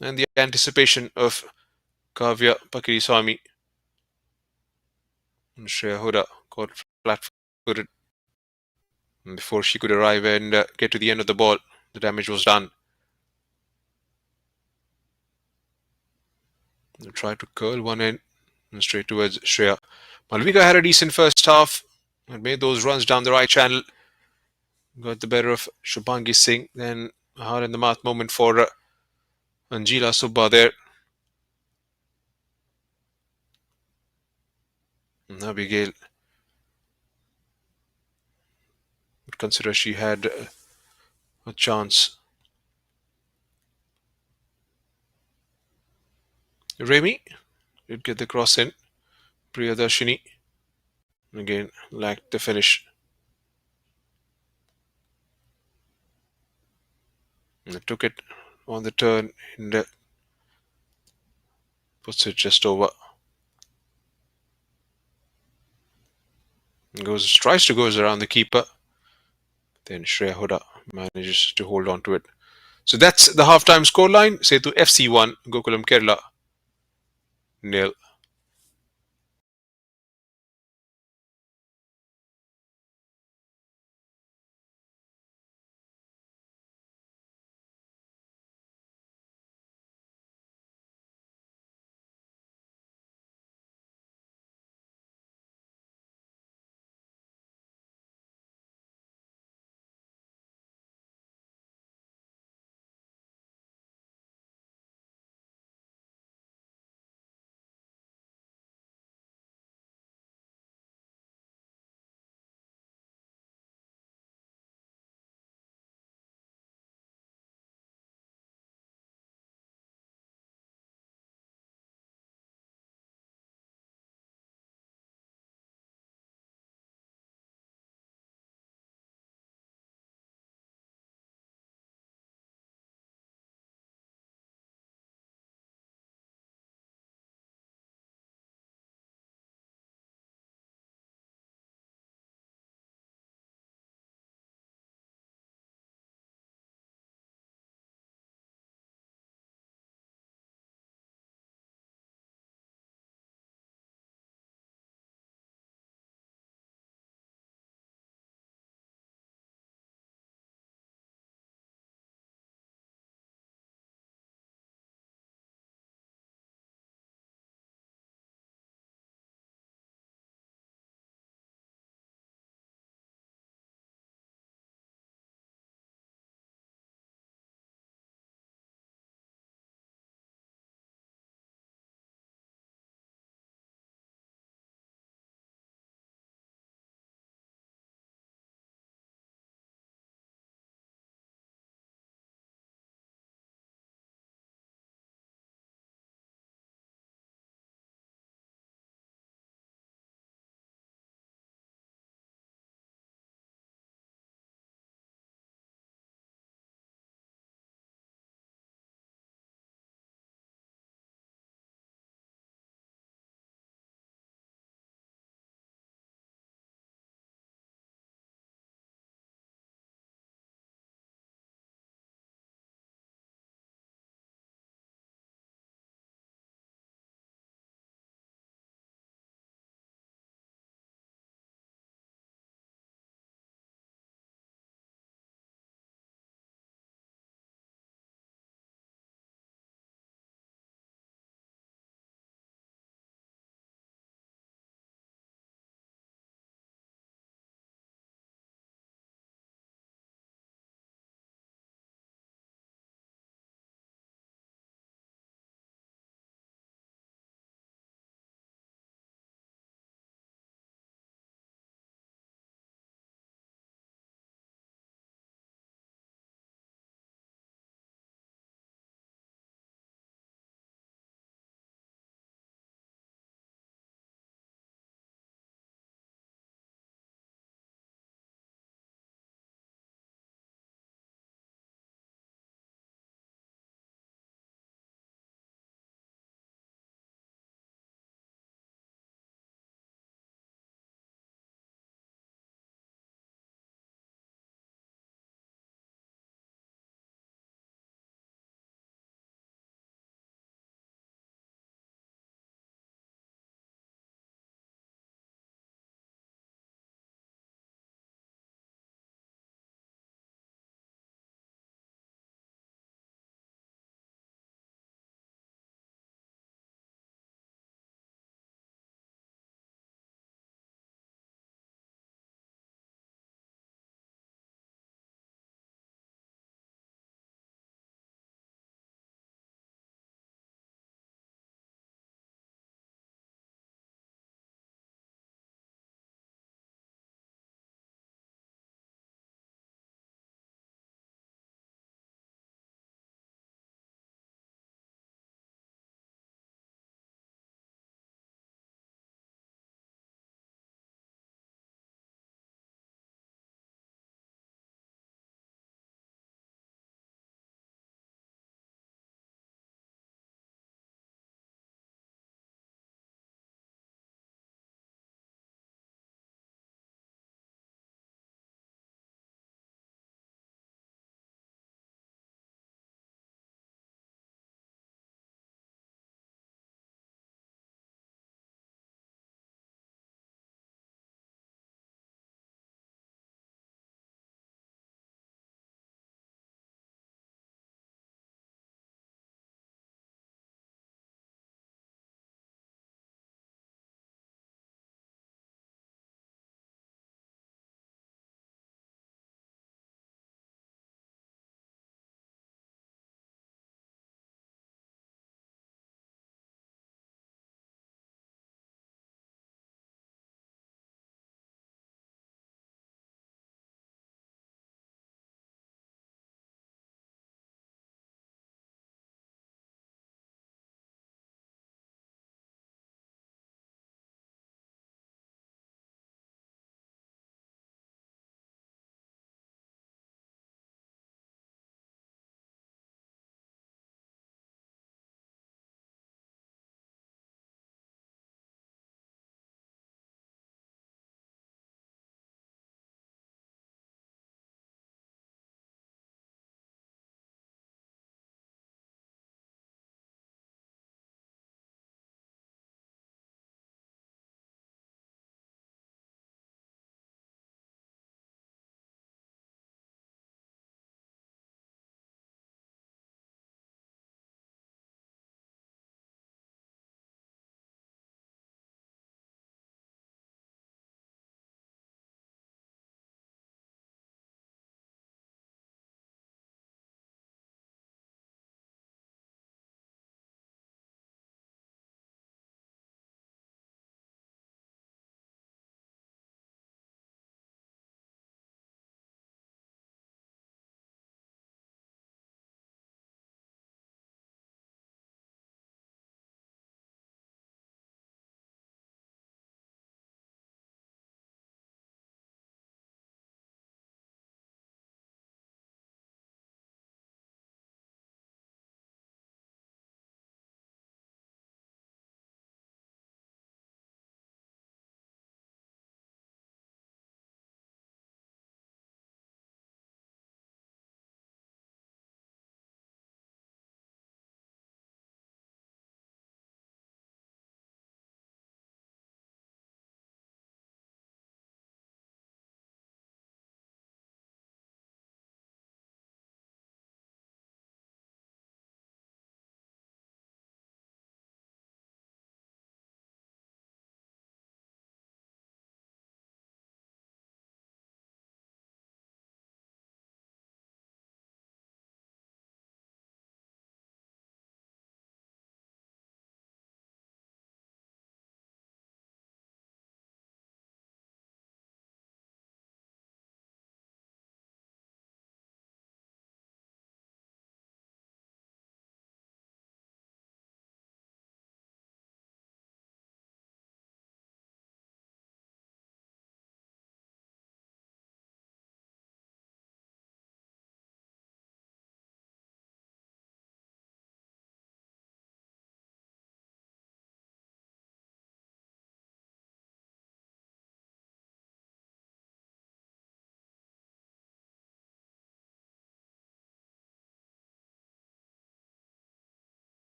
and the anticipation of Kavya Pakiriswamy and Shreya Huda caught flat-footed. And before she could arrive and get to the end of the ball, the damage was done. They tried to curl one in and straight towards Shreya. Malvika had a decent first half and made those runs down the right channel. Got the better of Shubhangi Singh. Then a hard in the mouth moment for Angela Subba there. And Abigail would consider she had a chance. Remy did get the cross in. Priyadarshini again lacked the finish. And they took it on the turn and puts it just over. Tries to goes around the keeper. Then Shreya Huda manages to hold on to it. So that's the halftime scoreline. Sethu FC 1, Gokulam Kerala 0.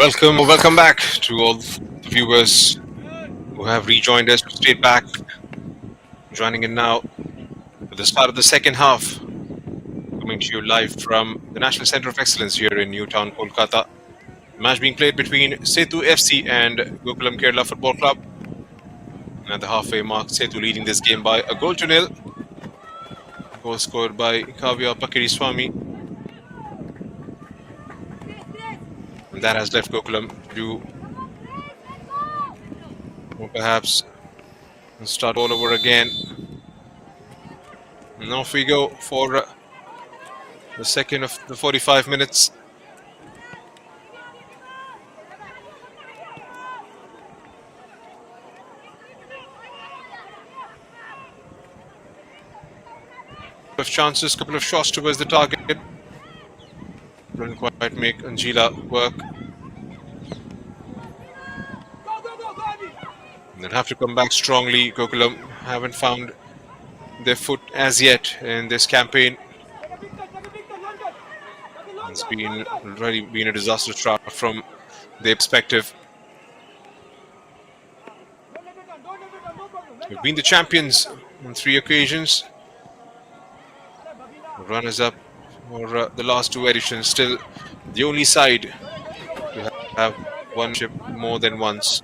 Welcome back to all the viewers who have rejoined us straight back, joining in now at the start of the second half, coming to you live from the National Centre of Excellence here in Newtown, Kolkata. Match being played between Sethu FC and Gokulam Kerala Football Club. And at the halfway mark, Sethu leading this game by a goal to nil. Goal scored by Kavya Pakiriswamy. And that has left Gokulam to do, or perhaps start all over again. And off we go for the second of the 45 minutes. Couple of chances, couple of shots towards the target. Couldn't quite make Angela work. They'll have to come back strongly. Gokulam haven't found their foot as yet in this campaign. It's already been a disastrous start from their perspective. They've been the champions on 3 occasions. Runners-up for the last 2 editions. Still the only side to have won more than once.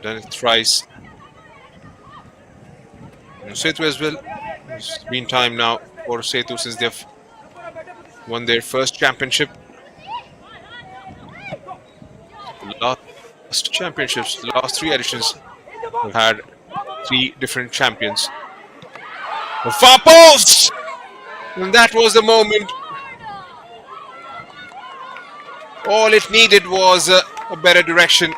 Done it thrice. And Sethu as well. It's been time now for Sethu since they've won their first championship. The last championships, the last 3 editions, have had 3 different champions. The far post! And that was the moment. All it needed was a better direction.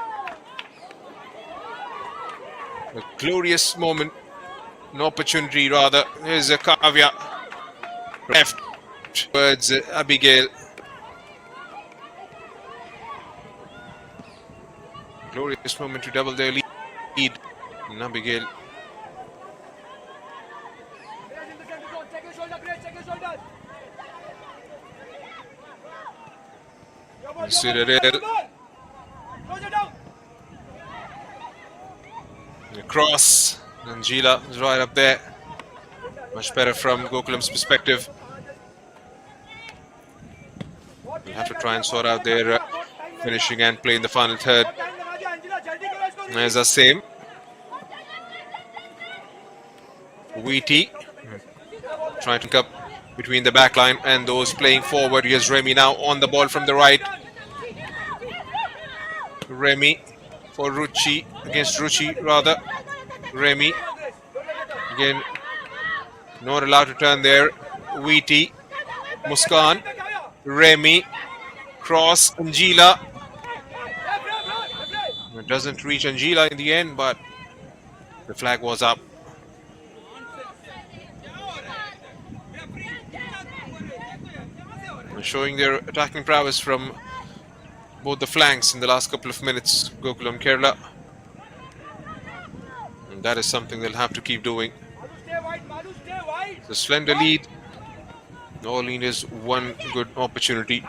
A glorious moment, an opportunity rather. Here's a Kavya left towards Abigail. Glorious moment to double their lead. And Abigail. Cyril. Cross. Angela is right up there. Much better from Gokulam's perspective. They'll have to try and sort out their finishing and play in the final third. There's the same. Wheaty trying to pick up between the back line and those playing forward. Here's Remy now on the ball from the right. Remy for Ruchi, against Ruchi rather. Remy again not allowed to turn there. Wheaty, Muskan, Remy, cross, Angela. It doesn't reach Angela in the end, but the flag was up. Showing their attacking prowess from both the flanks in the last couple of minutes, Gokulam Kerala. And that is something they'll have to keep doing. It's a slender lead. All need is one good opportunity.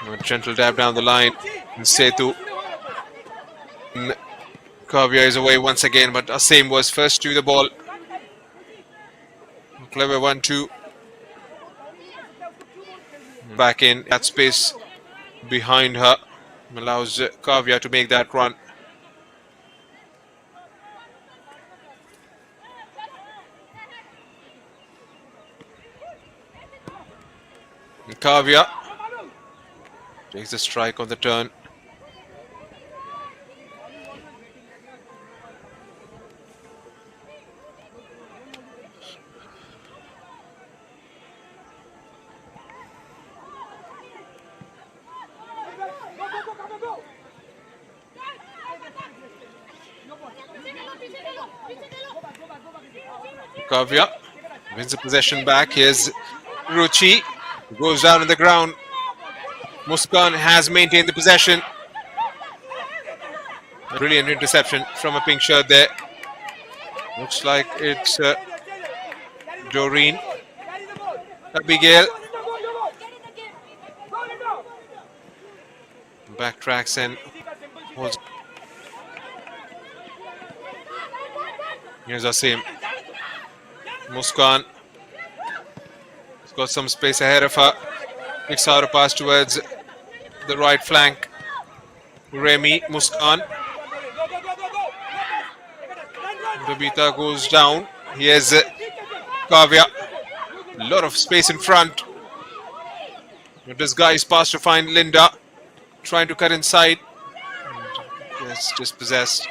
A gentle dab down the line. And Sethu. And Kavya is away once again, but Asem was first to the ball. Clever 1-2. Back in that space behind her. Allows Kavya to make that run. And Kavya takes the strike on the turn. Kavya wins the possession back. Here's Ruchi. Goes down on the ground. Muskan has maintained the possession. Brilliant interception from a pink shirt there. Looks like it's Doreen. Abigail. backtracks and holds. Here's Asim. Muskan has got some space ahead of her. Kicks out a pass towards the right flank. Remy, Muskan. Babita goes down. Here's Kavya. A lot of space in front. Disguise pass to find Linda. Trying to cut inside. Yes, dispossessed.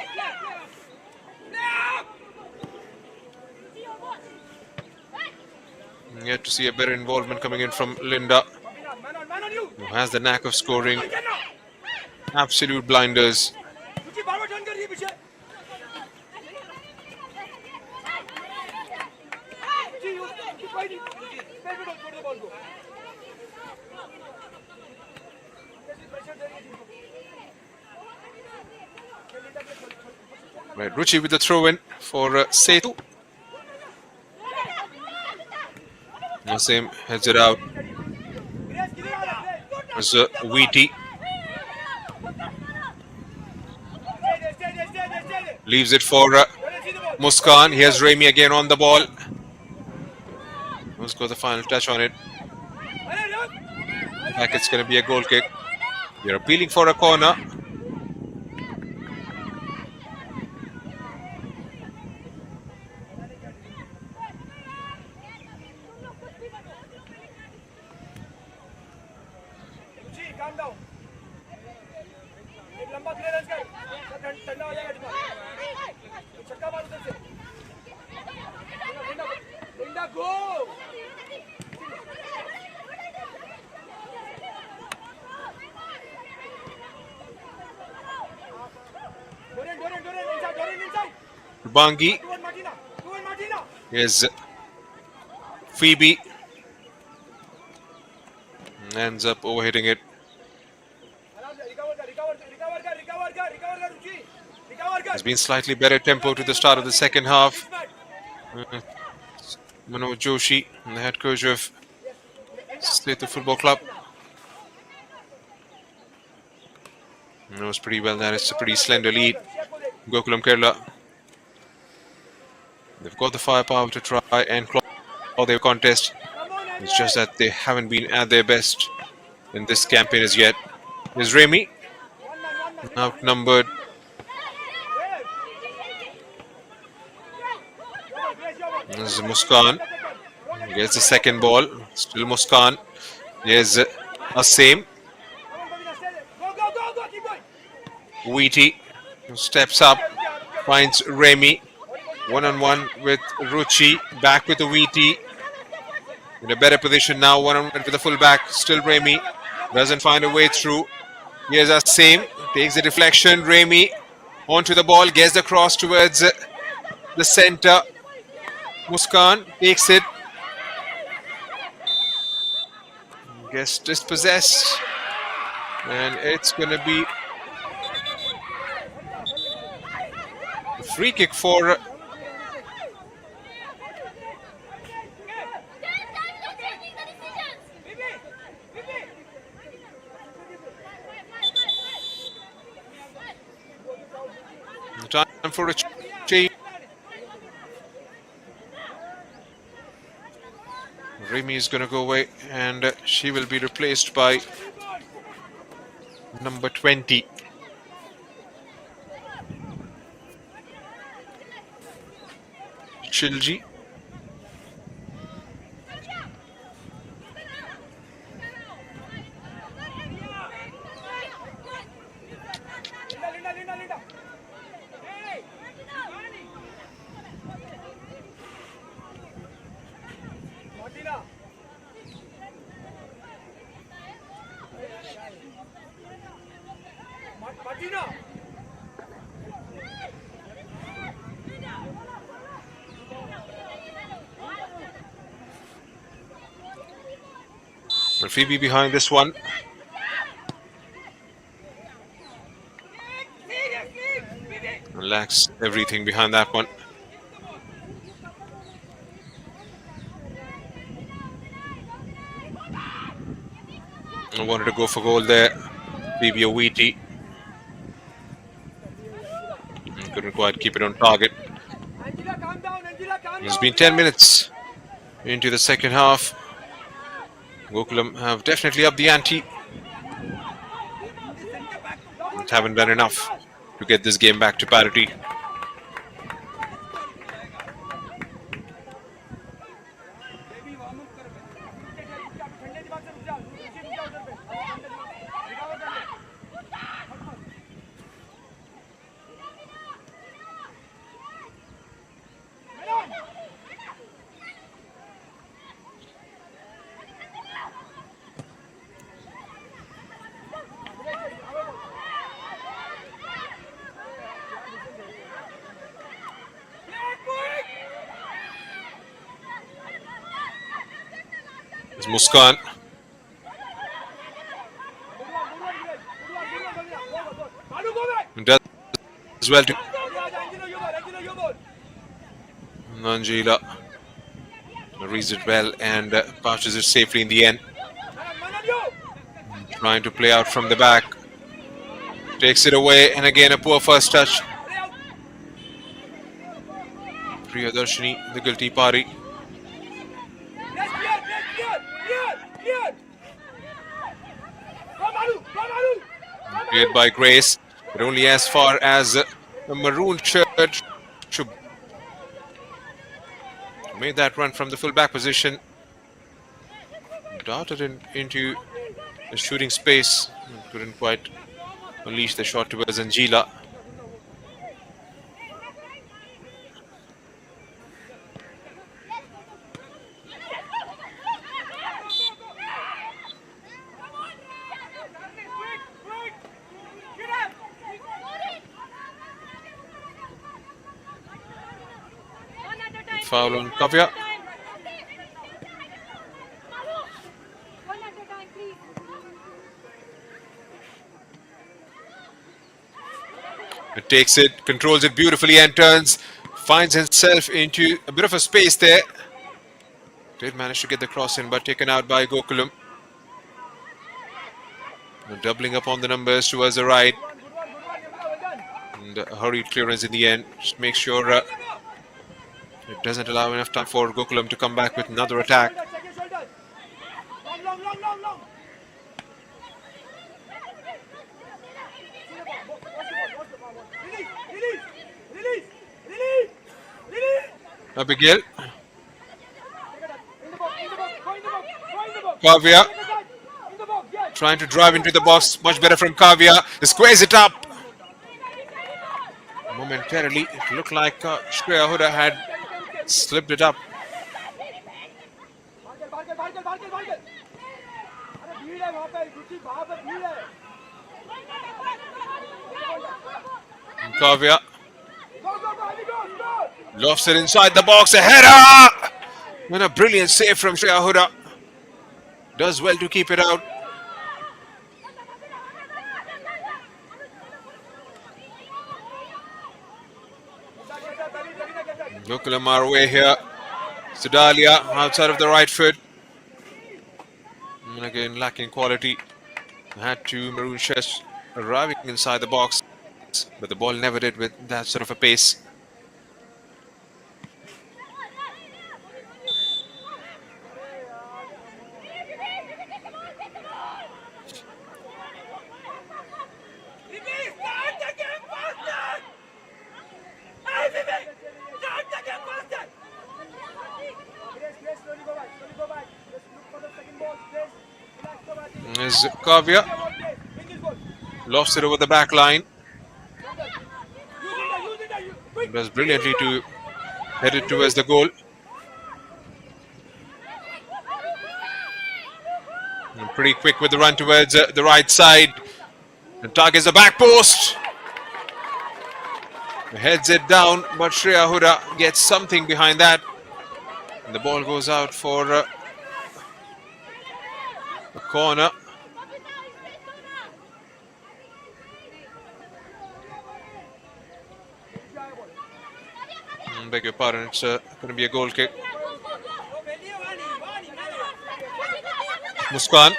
Yet to see a better involvement coming in from Linda, who has the knack of scoring. Absolute blinders. Right, Ruchi with the throw in for Sethu. Nasim heads it out. There's Weety. Leaves it for Muskan. Here's Remy again on the ball. Who's got the final touch on it? Like it's going to be a goal kick. They're appealing for a corner. Bangi. Here's Phoebe. Ends up overhitting it. Has been slightly better tempo to the start of the second half. Manoj Joshi, the head coach of Sethu Football Club, knows pretty well that it's a pretty slender lead. Gokulam Kerala, they've got the firepower to try and claw their contest. It's just that they haven't been at their best in this campaign as yet. There's Remy, outnumbered. There's Muskan. Gets the second ball. Still Muskan. There's Asim. Weety steps up. Finds Remy. One-on-one with Ruchi. Back with the Weety. In a better position now. One-on-one with the fullback. Still Remy. Doesn't find a way through. Here's Asim. Takes the deflection. Remy onto the ball. Gets the cross towards the center. Muskan takes it. Gets dispossessed. And it's going to be a free kick for time for a change. Remy is going to go away and she will be replaced by number 20. Chilji. But Phoebe behind this one. Lacks everything behind that one. I wanted to go for goal there. BB Wheaty couldn't quite keep it on target. It's been 10 minutes into the second half. Gokulam have definitely upped the ante, but haven't done enough to get this game back to parity. It's Muskan. Does well to Nanjila. Reads it well and passes it safely in the end. Trying to play out from the back. Takes it away, and again a poor first touch. Priyadarshini, the guilty party. Cleared by Grace, but only as far as the maroon shirt should. Made that run from the full back position. Darted into the shooting space. Couldn't quite unleash the shot towards Anjila. Foul on Kavya. It takes it, controls it beautifully and turns, finds himself into a bit of a space there. Did manage to get the cross in, but taken out by Gokulam. Doubling up on the numbers towards the right. And a hurried clearance in the end. Just make sure it doesn't allow enough time for Gokulam to come back with another attack. Abigail. Kavya. Trying to drive into the box. Much better from Kavya. Squares it up. Momentarily, it looked like Shreya Huda had slipped it up. Kavya lofts it inside the box. A header! And a brilliant save from Shreya Huda. Does well to keep it out. Gokulam our way here. Sudalia outside of the right foot. And again, lacking quality. Had two maroon shirts arriving inside the box, but the ball never did with that sort of a pace. Is Kavya lofts it over the back line. Does brilliantly to head it towards the goal. And pretty quick with the run towards the right side. And targets the back post. Heads it down, but Shreya Huda gets something behind that. And the ball goes out for a corner. Beg your pardon, it's going to be a goal kick. Muskan.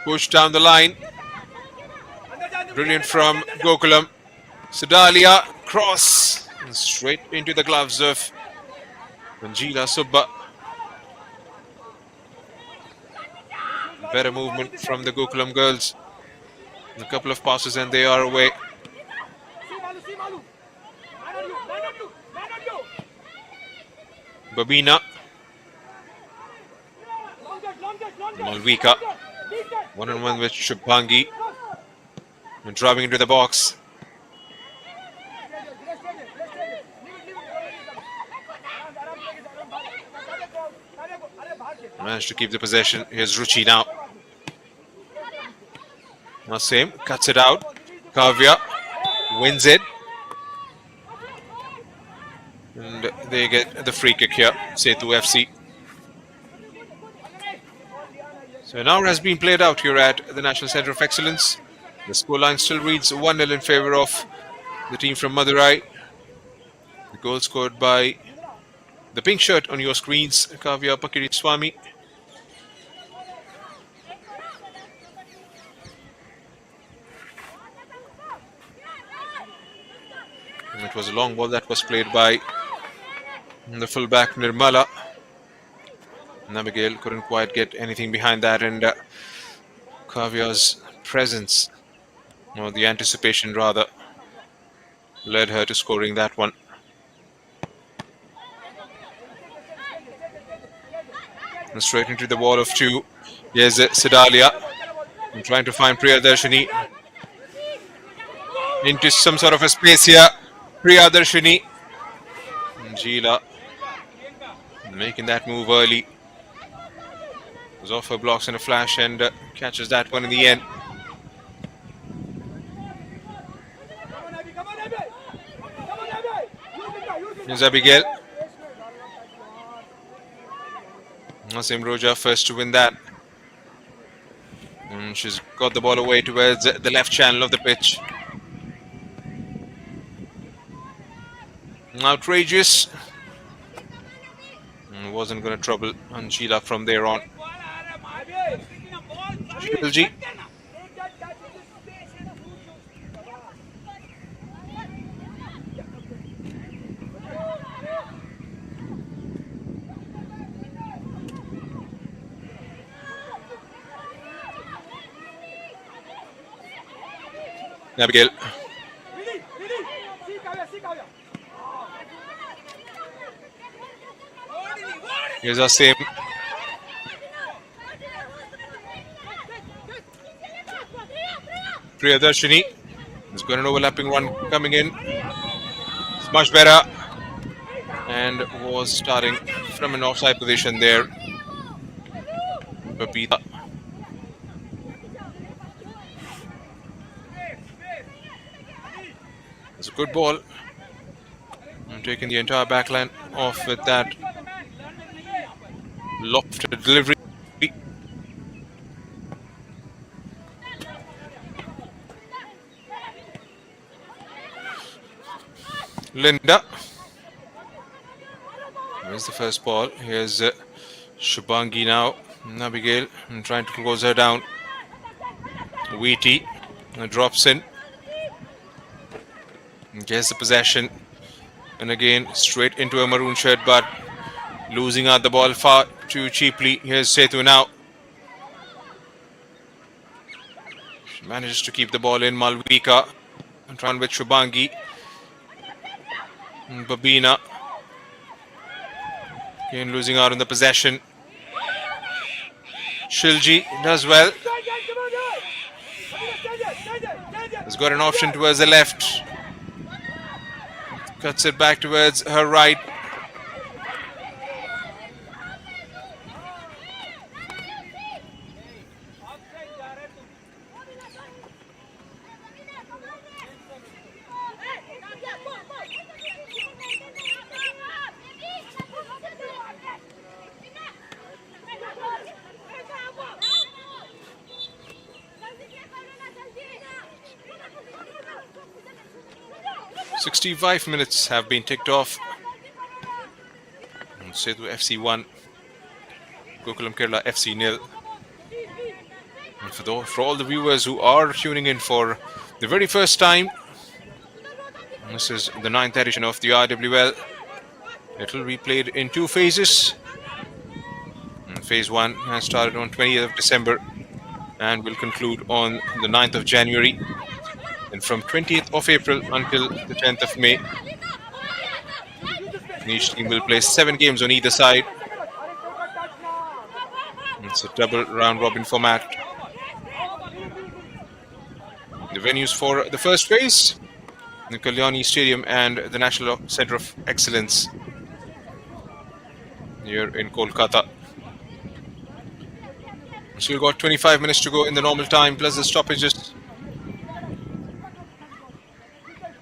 Push down the line. Brilliant from Gokulam. Sedalia, cross. And straight into the gloves of Manjila Subba. Better movement from the Gokulam girls. A couple of passes and they are away. Babina. Malvika. One-on-one with Shubhangi. And driving into the box. Managed to keep the possession. Here's Ruchi now. Nasim cuts it out. Kavya wins it. And they get the free kick here. Sethu FC. So now has been played out here at the National Centre of Excellence. The scoreline still reads 1-0 in favour of the team from Madurai. The goal scored by the pink shirt on your screens, Kavya Pakiriswamy. And it was a long ball that was played by the fullback Nirmala. Abigail couldn't quite get anything behind that, and Kavya's presence, or the anticipation rather, led her to scoring that one. And straight into the wall of two. Here's Sedalia. And trying to find Priyadarshini. Into some sort of a space here. Priyadarshini. Jila making that move early. Was off her blocks in a flash and catches that one in the end. Here's Abigail. Nasim Roja first to win that. And she's got the ball away towards the left channel of the pitch. Outrageous. And wasn't going to trouble Anjila from there on. Shilji. Abigail. Here's our same. Priyadarshini. He's got an overlapping one coming in. It's much better. And was starting from an offside position there. Babita. It's a good ball. I'm taking the entire backline off with that lofted delivery. Linda. Here's the first ball. Here's Shubhangi now. Abigail trying to close her down. Wheaty drops in. Gets the possession. And again, straight into a maroon shirt, but losing out the ball far too cheaply. Here's Sethu now. She manages to keep the ball in. Malvika and trying with Shubhangi. And Babina. Again, losing out on the possession. Shilji does well. Has got an option towards the left. Cuts it back towards her right. "65 minutes have been ticked off. Sethu FC 1, Gokulam Kerala FC 0. And for all the viewers who are tuning in for the very first time, this is the 9th edition of the IWL. It will be played in 2 phases. And phase 1 has started on 20th of December and will conclude on the 9th of January. And from 20th of April until the 10th of May, each team will play 7 games on either side. It's a double round robin format. The venues for the first phase, the Kalyani Stadium and the National Centre of Excellence here in Kolkata. So we've got 25 minutes to go in the normal time, plus the stoppages.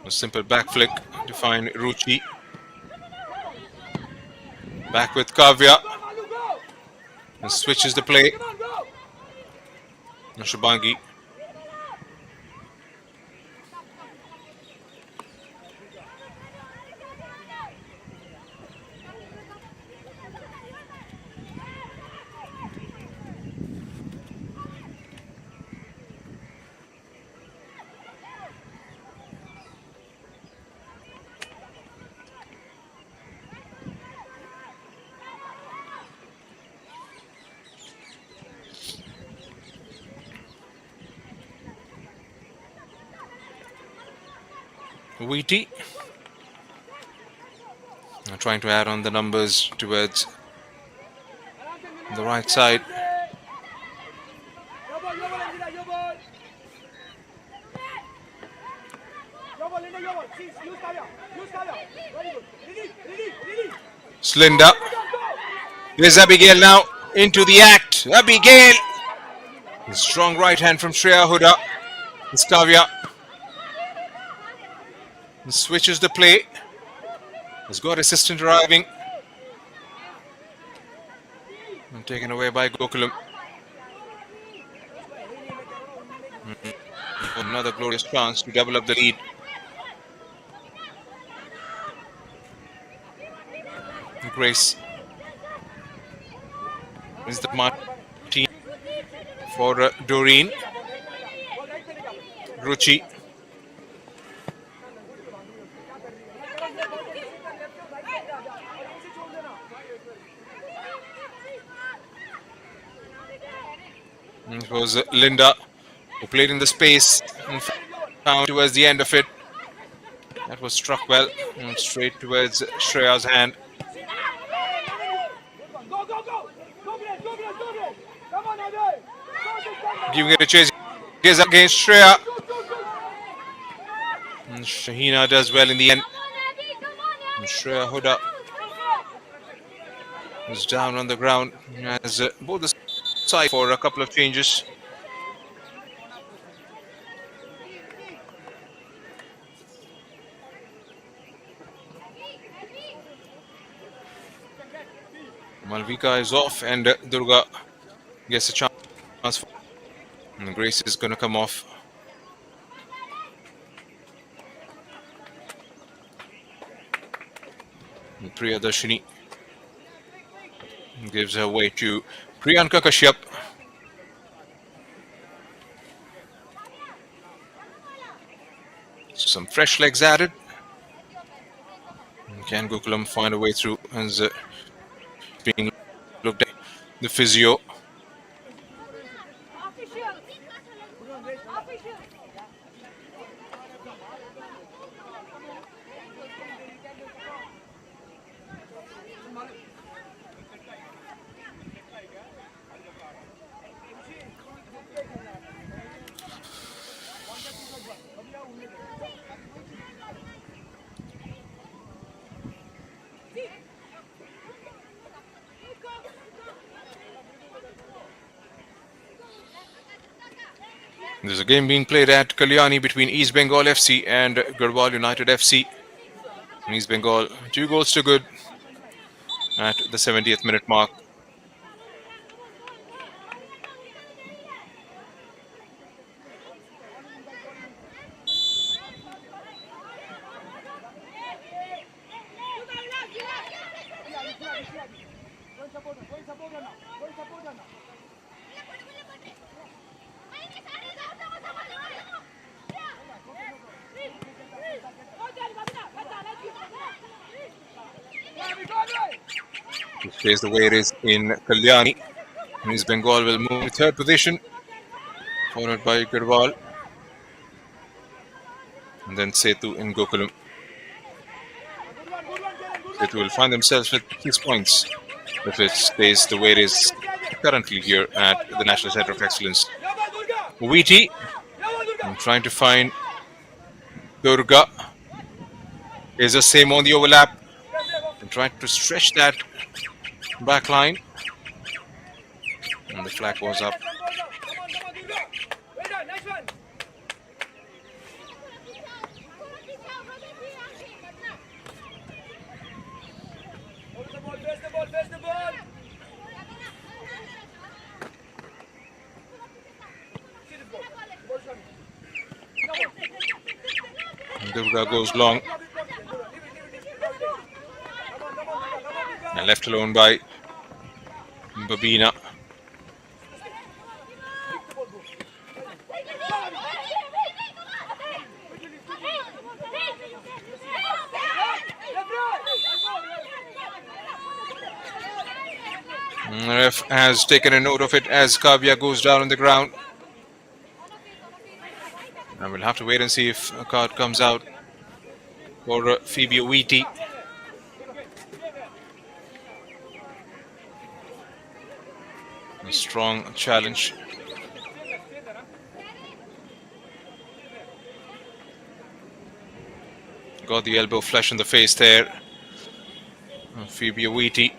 A simple back flick to find Ruchi. Back with Kavya. And switches the play. Shabangi. Wheaty. Trying to add on the numbers towards the right side. Slinda. Here's Abigail now into the act. Abigail. A strong right hand from Shreya Huda. It's Kavya. Switches the play. Has got assistant arriving. And taken away by Gokulam. Another glorious chance to double up the lead. Grace is the marking for Doreen. Ruchi. It was Linda who played in the space and found towards the end of it. That was struck well and straight towards Shreya's hand. Giving it a chase. Here's against Shreya. And Shahina does well in the end. And Shreya Huda is down on the ground as both the side for a couple of changes. Malvika is off and Durga gets a chance. And Grace is going to come off. And Priyadarshini gives her way to Priyanka Kashyap. Some fresh legs added. Can Gokulam find a way through as being looked at the physio? There's a game being played at Kalyani between East Bengal FC and Garhwal United FC. And East Bengal 2 goals to good at the 70th minute mark. Stays the way it is in Kalyani. East Bengal will move to third position, followed by Garhwal. And then Sethu in Gokulam. Sethu will find themselves with 6 points if it stays the way it is currently here at the National Centre of Excellence. Weety trying to find Durga. Is the same on the overlap and trying to stretch that back line. And the flag was up. Durga goes long and left alone by Babina. Ref has taken a note of it as Kavya goes down on the ground. And we'll have to wait and see if a card comes out for Phoebe Weety. A strong challenge. Got the elbow flush in the face there. Phoebe Weety.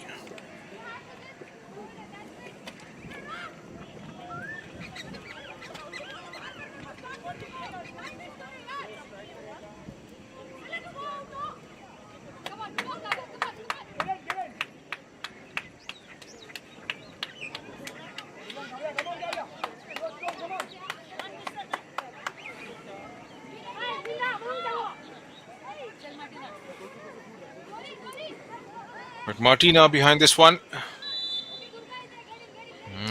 But Martina behind this one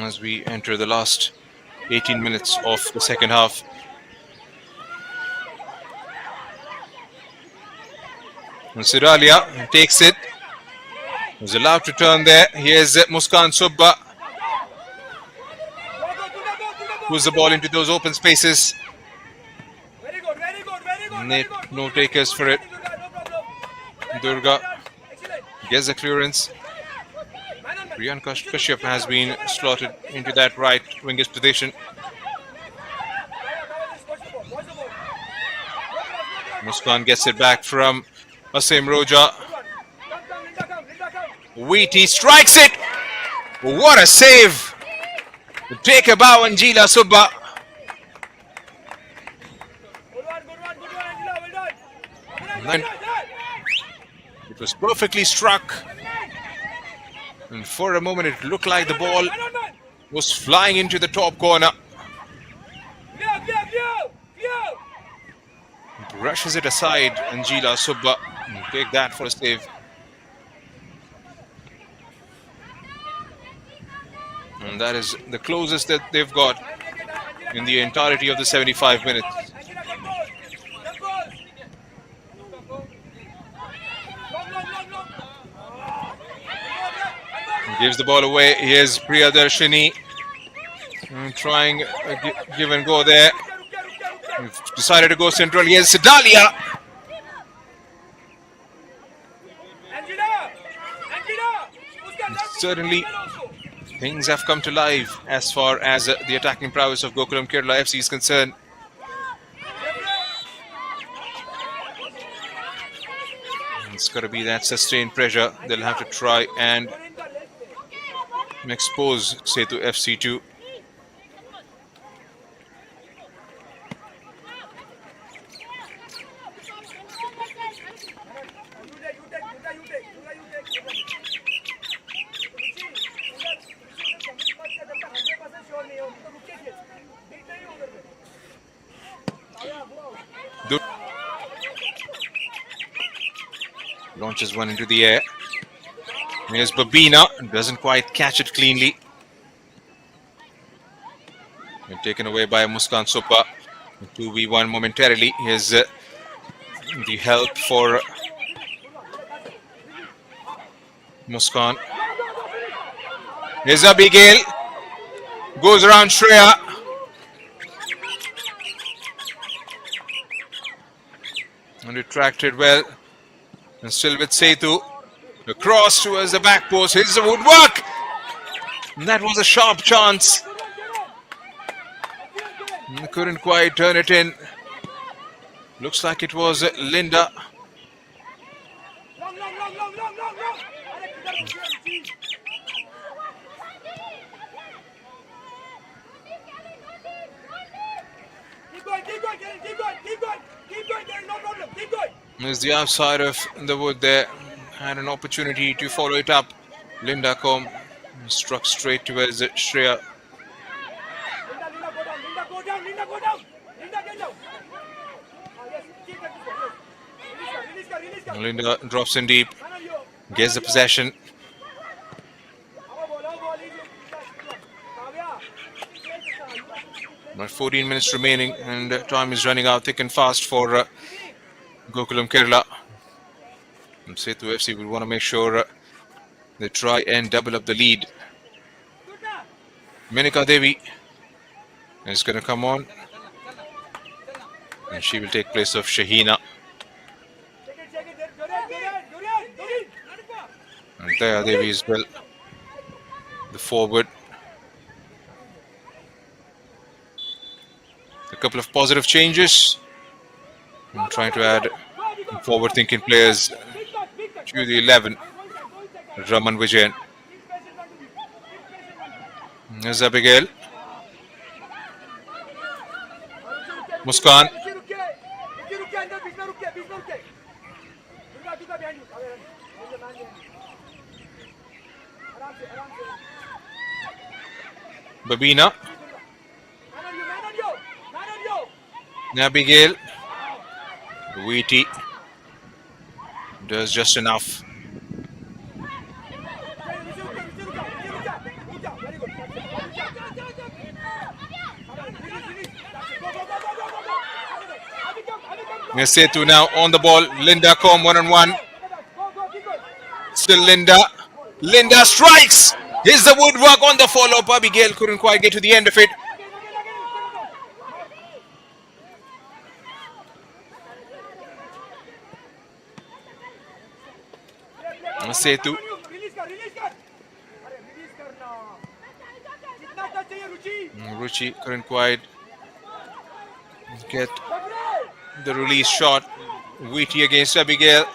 as we enter the last 18 minutes of the second half. And Siralia takes it. He's allowed to turn there. Here's Muskan Subba. Puts the ball into those open spaces. No takers for it. Durga gets the clearance. Priyanka Kashyap has been slotted into that right winger's position. Muskan gets it back from Asim Roja. Weety strikes it. What a save! Take a bow, Anjila Subba. And it was perfectly struck. And for a moment, it looked like the ball was flying into the top corner. Brushes it aside, Anjila Subba. Take that for a save. And that is the closest that they've got in the entirety of the 75 minutes. Gives the ball away. Here's Priyadarshini trying a give and go there. We've decided to go central. Here's Sedalia. Certainly, things have come to life as far as the attacking prowess of Gokulam Kerala FC is concerned. It's got to be that sustained pressure. They'll have to try and expose Sethu FC to. Launches one into the air. Here's Babina, doesn't quite catch it cleanly. And taken away by Muskan Subba. 2v1 momentarily. Here's the help for Muskan. Here's Abigail. Goes around Shreya. And retracted well. And still with Sethu. Across towards the back post. Here's the woodwork. And that was a sharp chance. And couldn't quite turn it in. Looks like it was Linda. There's the outside of the wood there. Had an opportunity to follow it up. Linda Combe struck straight towards Shreya. Linda drops in deep. Gets the possession. About 14 minutes remaining and time is running out thick and fast for Gokulam Kerala. And Sethu FC will want to make sure they try and double up the lead. Menika Devi is going to come on. And she will take place of Shahina. And Daya Devi as well. The forward. A couple of positive changes. I'm trying to add forward-thinking players to the 11. Raman Vijayan. There's Abigail. Muskan. Babina. Abigail. Wheaty does just enough. Sethu now on the ball. Linda Combe 1-on-1. Still Linda. Linda strikes. Here's the woodwork on the follow-up. Abigail couldn't quite get to the end of it. Sethu. Ruchi couldn't quite get the release shot. Wheaty against Abigail.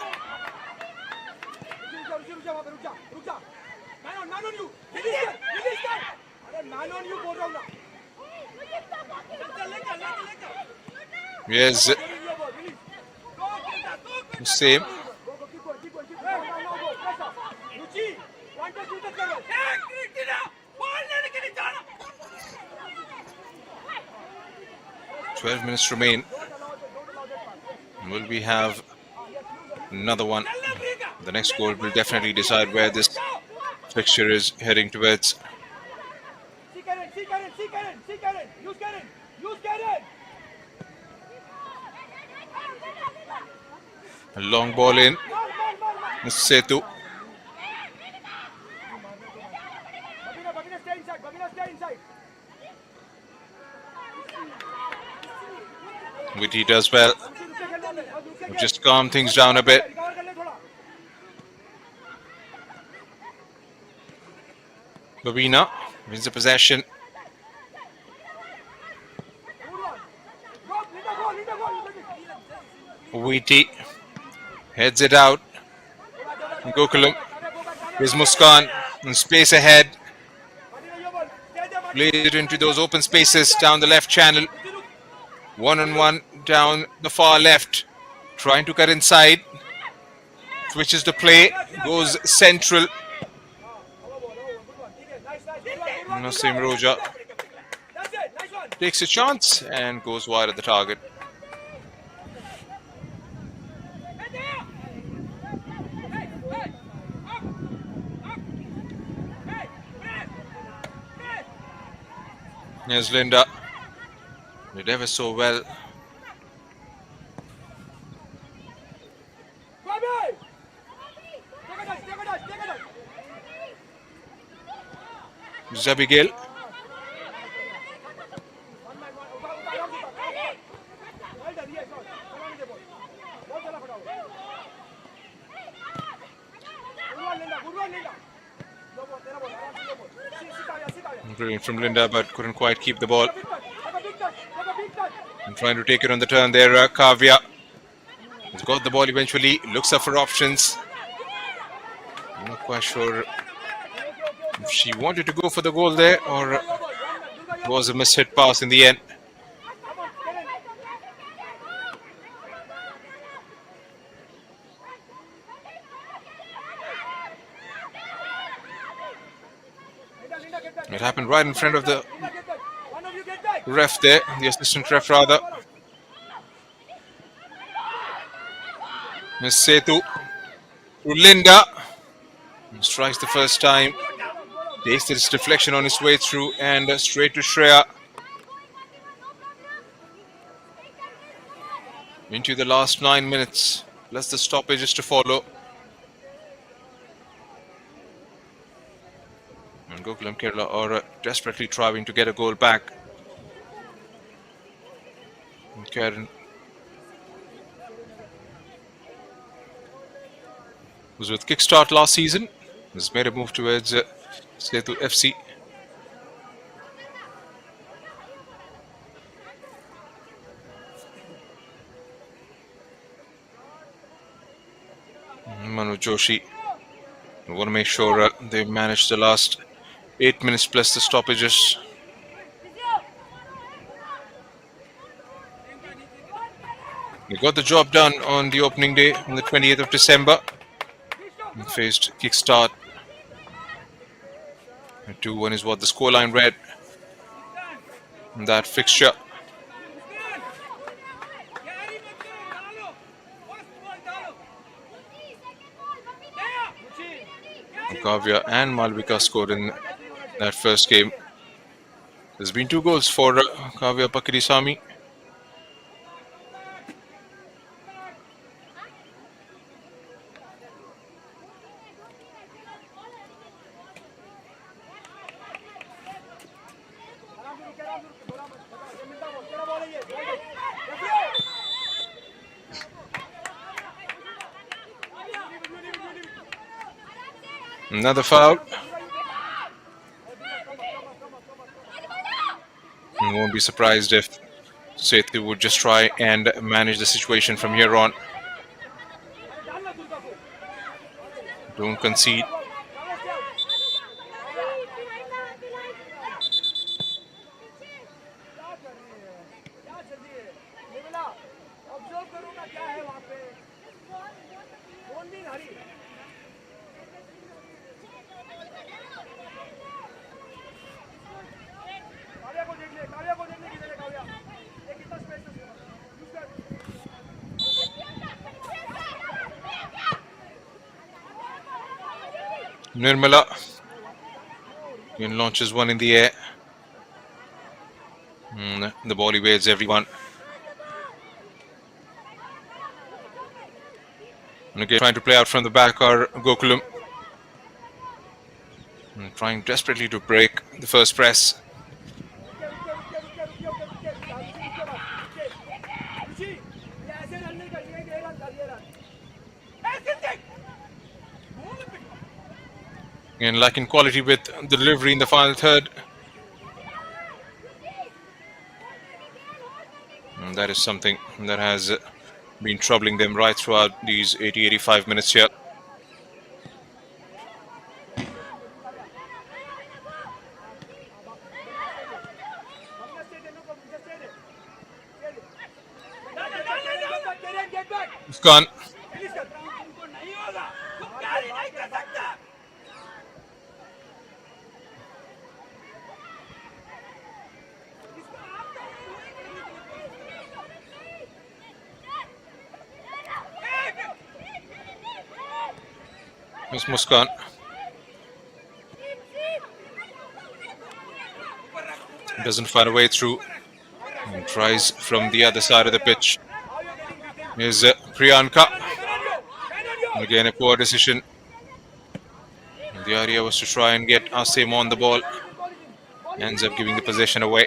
Yes. Same. Twelve minutes remain. Will we have another one? The next goal will definitely decide where this fixture is heading towards. A long ball in. Sethu. Witty does well. Just calm things down a bit. Babina wins the possession. Wheaty heads it out. Gokulam. Here's Muskan in space ahead. Plays it into those open spaces down the left channel. 1-on-1 down the far left. Trying to cut inside. Switches the play. Goes central. Nasim Roja takes a chance and goes wide at the target. Here's Linda. Did ever so well. Zabigel. Brilliant from Linda, but couldn't quite keep the ball. And trying to take it on the turn there, Kavya. Has got the ball eventually, looks up for options. I'm not quite sure if she wanted to go for the goal there or it was a mishit pass in the end. It happened right in front of the ref there, the assistant ref rather. Miss Sethu to Linda. Strikes the first time. Tasted his deflection on his way through and straight to Shreya. Into the last 9 minutes, plus the stoppages to follow. And Gokulam Kerala are desperately trying to get a goal back. And Karen was with Kickstart last season. Has made a move towards Sethu FC. Manu Joshi. We want to make sure they manage the last 8 minutes plus the stoppages. They got the job done on the opening day on the 28th of December. And faced Kickstart. 2-1 is what the scoreline read in that fixture. Kavya and Malvika scored in that first game. There's been 2 goals for Kavya Pakirisamy. Another foul. You won't be surprised if Sethu would just try and manage the situation from here on. Don't concede. Nirmala again launches one in the air. The ball evades everyone. And again, trying to play out from the back are Gokulam. And trying desperately to break the first press. Again, lacking quality with the delivery in the final third. And that is something that has been troubling them right throughout these 80-85 minutes here. It's gone. Miss Muskan. Doesn't find a way through. And tries from the other side of the pitch. Here's Priyanka. And again, a poor decision. And the idea was to try and get Asim on the ball. ends up giving the possession away.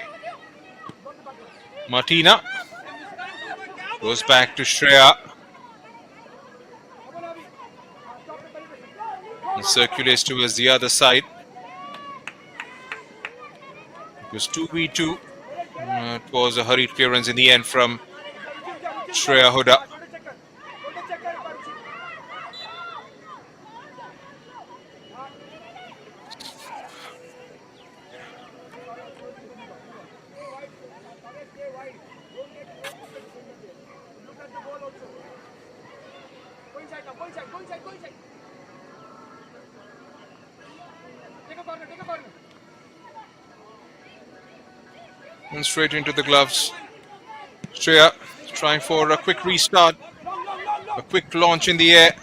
Martina goes back to Shreya and circulates towards the other side. It was 2v2. It was a hurried clearance in the end from Shreya Huda. And straight into the gloves. Shreya trying for a quick restart, a quick launch in the air.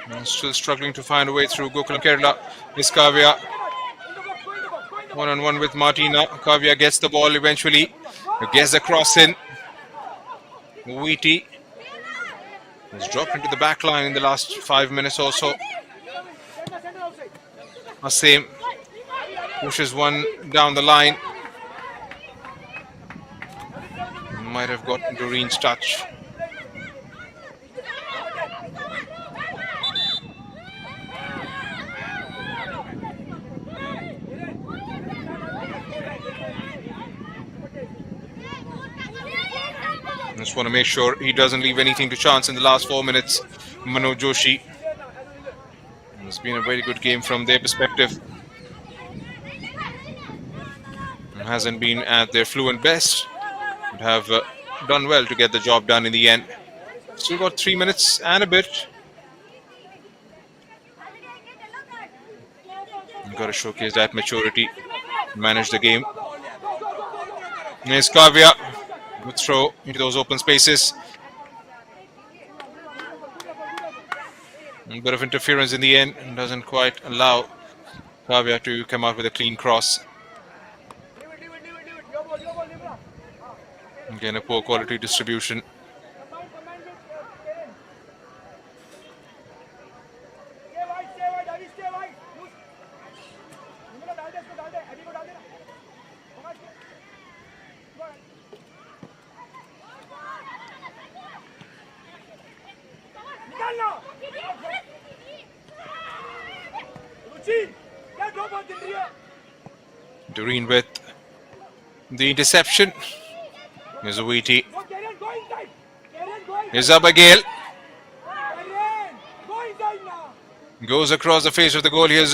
And still struggling to find a way through. Gokulam Kerala is Kavya. One-on-one with Martina. Kavya gets the ball eventually. Gets the cross in. Wheaty has dropped into the back line in the last 5 minutes or so. Asim pushes one down the line. Might have gotten Doreen's touch. Just want to make sure he doesn't leave anything to chance in the last 4 minutes. Manoj Joshi. It's been a very good game from their perspective. It hasn't been at their fluent best, but have done well to get the job done in the end. Still got 3 minutes and a bit. You've got to showcase that maturity, manage the game. There's Kavya. Good throw into those open spaces. A bit of interference in the end and doesn't quite allow Kavya to come out with a clean cross. Again, a poor quality distribution. Doreen with the interception. Here's a Wheaty. Here's Abigail. Goes across the face of the goal. Here's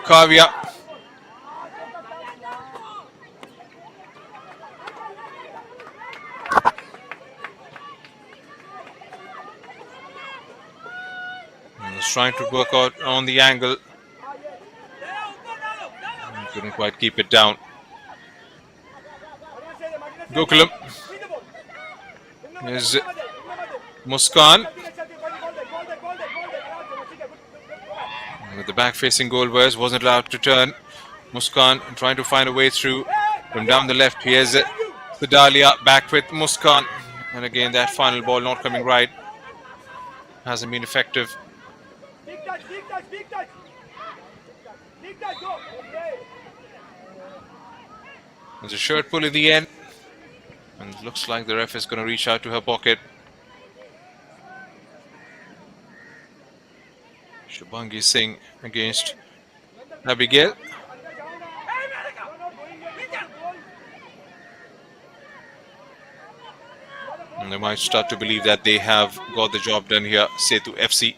Kavya. He's trying to work out on the angle. Couldn't quite keep it down. Gokulam. Here's Muskan. With the back-facing goal wasn't allowed to turn. Muskan trying to find a way through from down the left. Here's Sedalia back with Muskan. And again, that final ball not coming right. Hasn't been effective. There's a shirt pull in the end. And it looks like the ref is going to reach out to her pocket. Shubhangi Singh against Abigail. And they might start to believe that they have got the job done here. Sethu FC.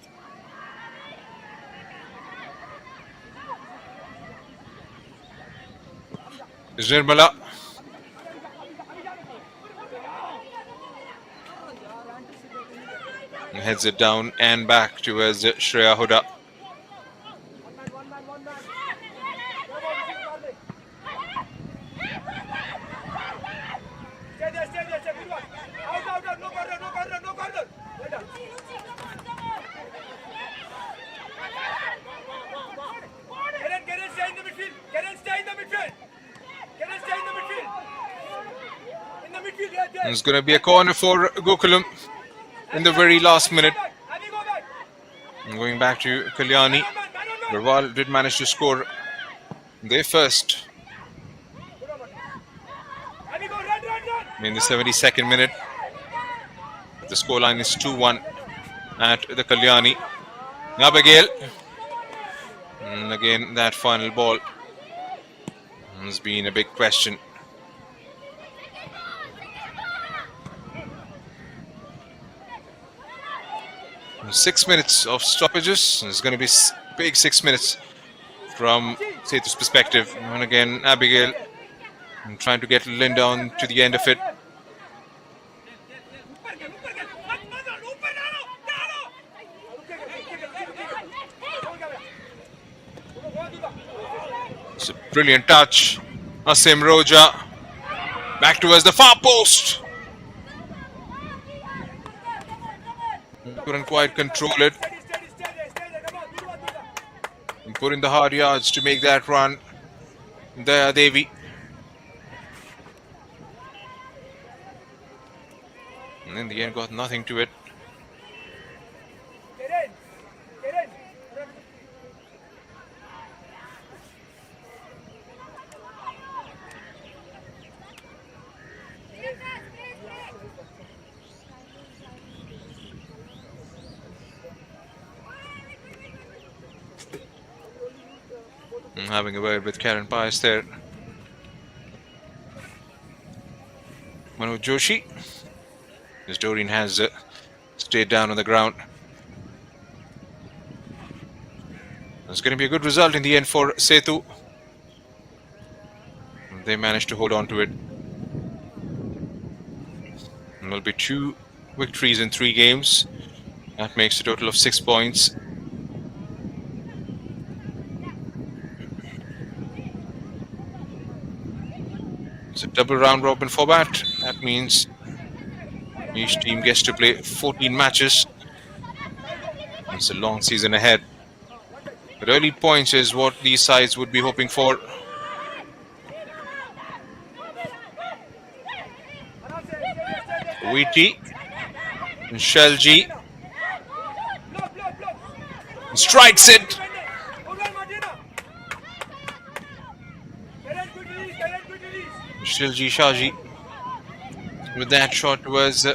Nirmala. Heads it down and back towards Shreya Huda. It's going to be a corner for Gokulam in the very last minute. Going back to Kalyani. Garwal did manage to score their first in the 72nd minute. The scoreline is 2-1 at the Kalyani. Abigail. And again, that final ball has been a big question. And 6 minutes of stoppages. It's going to be big 6 minutes from Sethu's perspective. And again, Abigail trying to get Linda on to the end of it. It's a brilliant touch. Asim Roja back towards the far post. Couldn't quite control it. And put in the hard yards to make that run. There, Devi. And in the end, got nothing to it. Having a word with Karen Pies there. Manoj Joshi. As Doreen has stayed down on the ground. It's going to be a good result in the end for Sethu. They managed to hold on to it. And there'll be 2 victories in 3 games. That makes a total of 6 points. It's a double round robin format. That means each team gets to play 14 matches. It's a long season ahead. But early points is what these sides would be hoping for. Wheaty and Shelji strikes it. Shilji Shaji with that shot towards the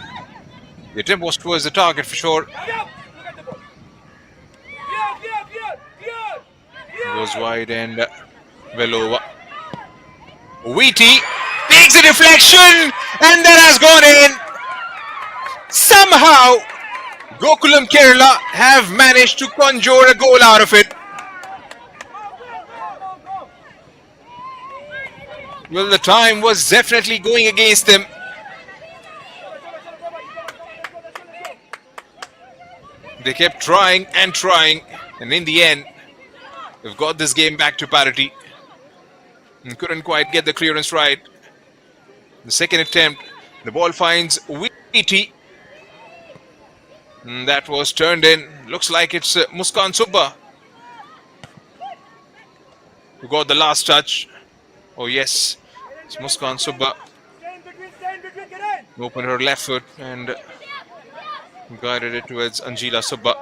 attempt was towards the target for sure. Goes wide and well over. Wheaty takes a deflection and that has gone in. Somehow Gokulam Kerala have managed to conjure a goal out of it. Well, the time was definitely going against them. They kept trying and trying, and in the end, they've got this game back to parity. And couldn't quite get the clearance right. The second attempt, the ball finds Wheaty. And that was turned in. Looks like it's Muskan Subba who got the last touch. Oh yes, it's Muskan Subba. Opened her left foot and guided it towards Anjila Subba.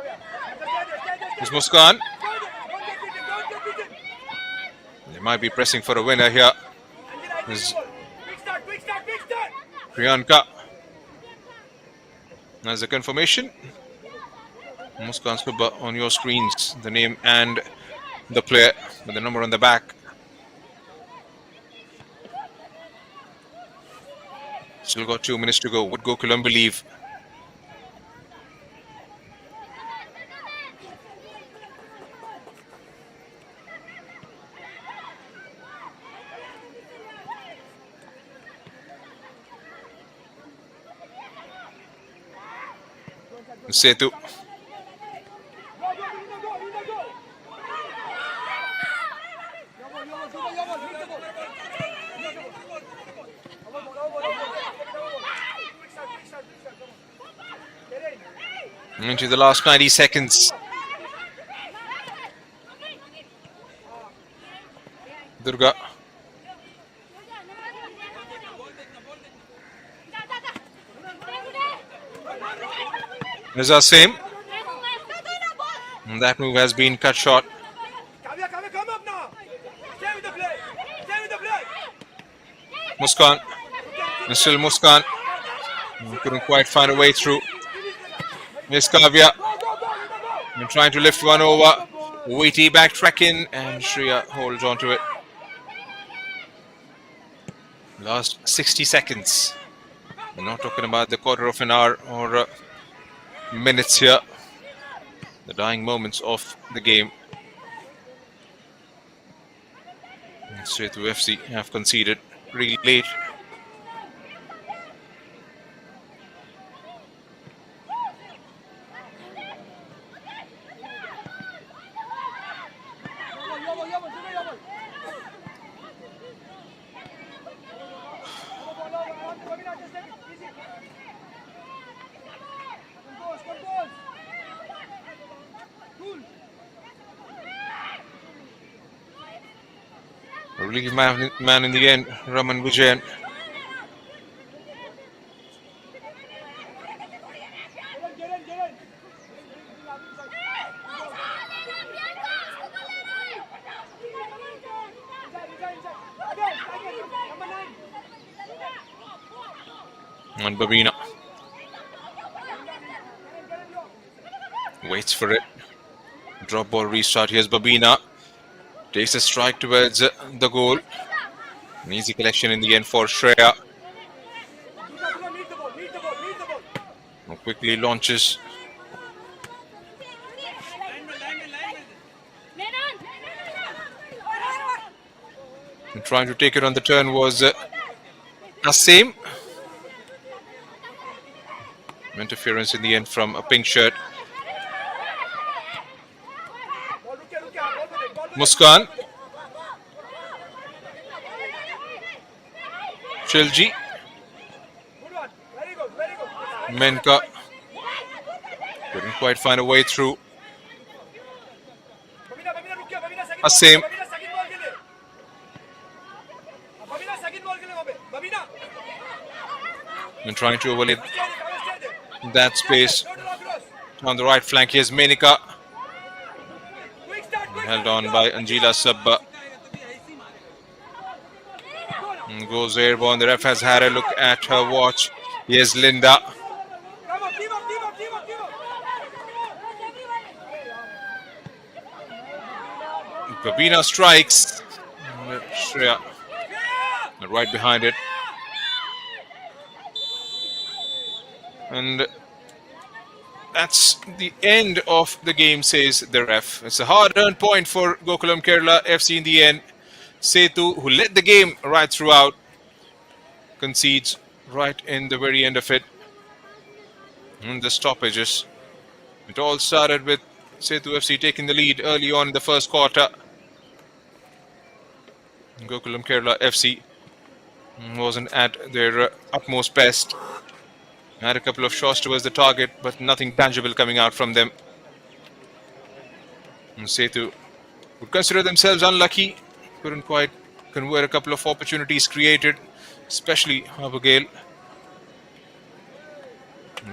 It's Muskan. They might be pressing for a winner here. There's Priyanka. As a confirmation, Muskan Subba on your screens, the name and the player with the number on the back. Still got 2 minutes to go. Would Gokulam believe? Sethu. Into the last 90 seconds. Durga. Reza Same. And that move has been cut short. Muskan. And still Muskan. Couldn't quite find a way through. Here's Kavya. And trying to lift one over. Weighty backtracking. And Shreya holds on to it. Last 60 seconds. We're not talking about the quarter of an hour or minutes here. The dying moments of the game. Sethu FC have conceded really late. A relief man in the end, Raman Vijayan. And Babina waits for it. Drop ball restart. Here's Babina. Takes a strike towards the goal. An easy collection in the end for Shreya. Quickly launches. And trying to take it on the turn was Asim. Interference in the end from a pink shirt. Muskan. Chilji. Menka. Couldn't quite find a way through. Asim. And trying to overlay that space on the right flank. Here's Menika. Held on by Anjila Sabba. And goes airborne. The ref has had a look at her watch. Here's Linda. Babina strikes. Shreya right behind it. And that's the end of the game, says the ref. It's a hard-earned point for Gokulam Kerala FC in the end. Sethu, who led the game right throughout, concedes right in the very end of it. And the stoppages. It all started with Sethu FC taking the lead early on in the first quarter. Gokulam Kerala FC wasn't at their utmost best. Had a couple of shots towards the target, but nothing tangible coming out from them. And Sethu would consider themselves unlucky. Couldn't quite convert a couple of opportunities created, especially Abigail.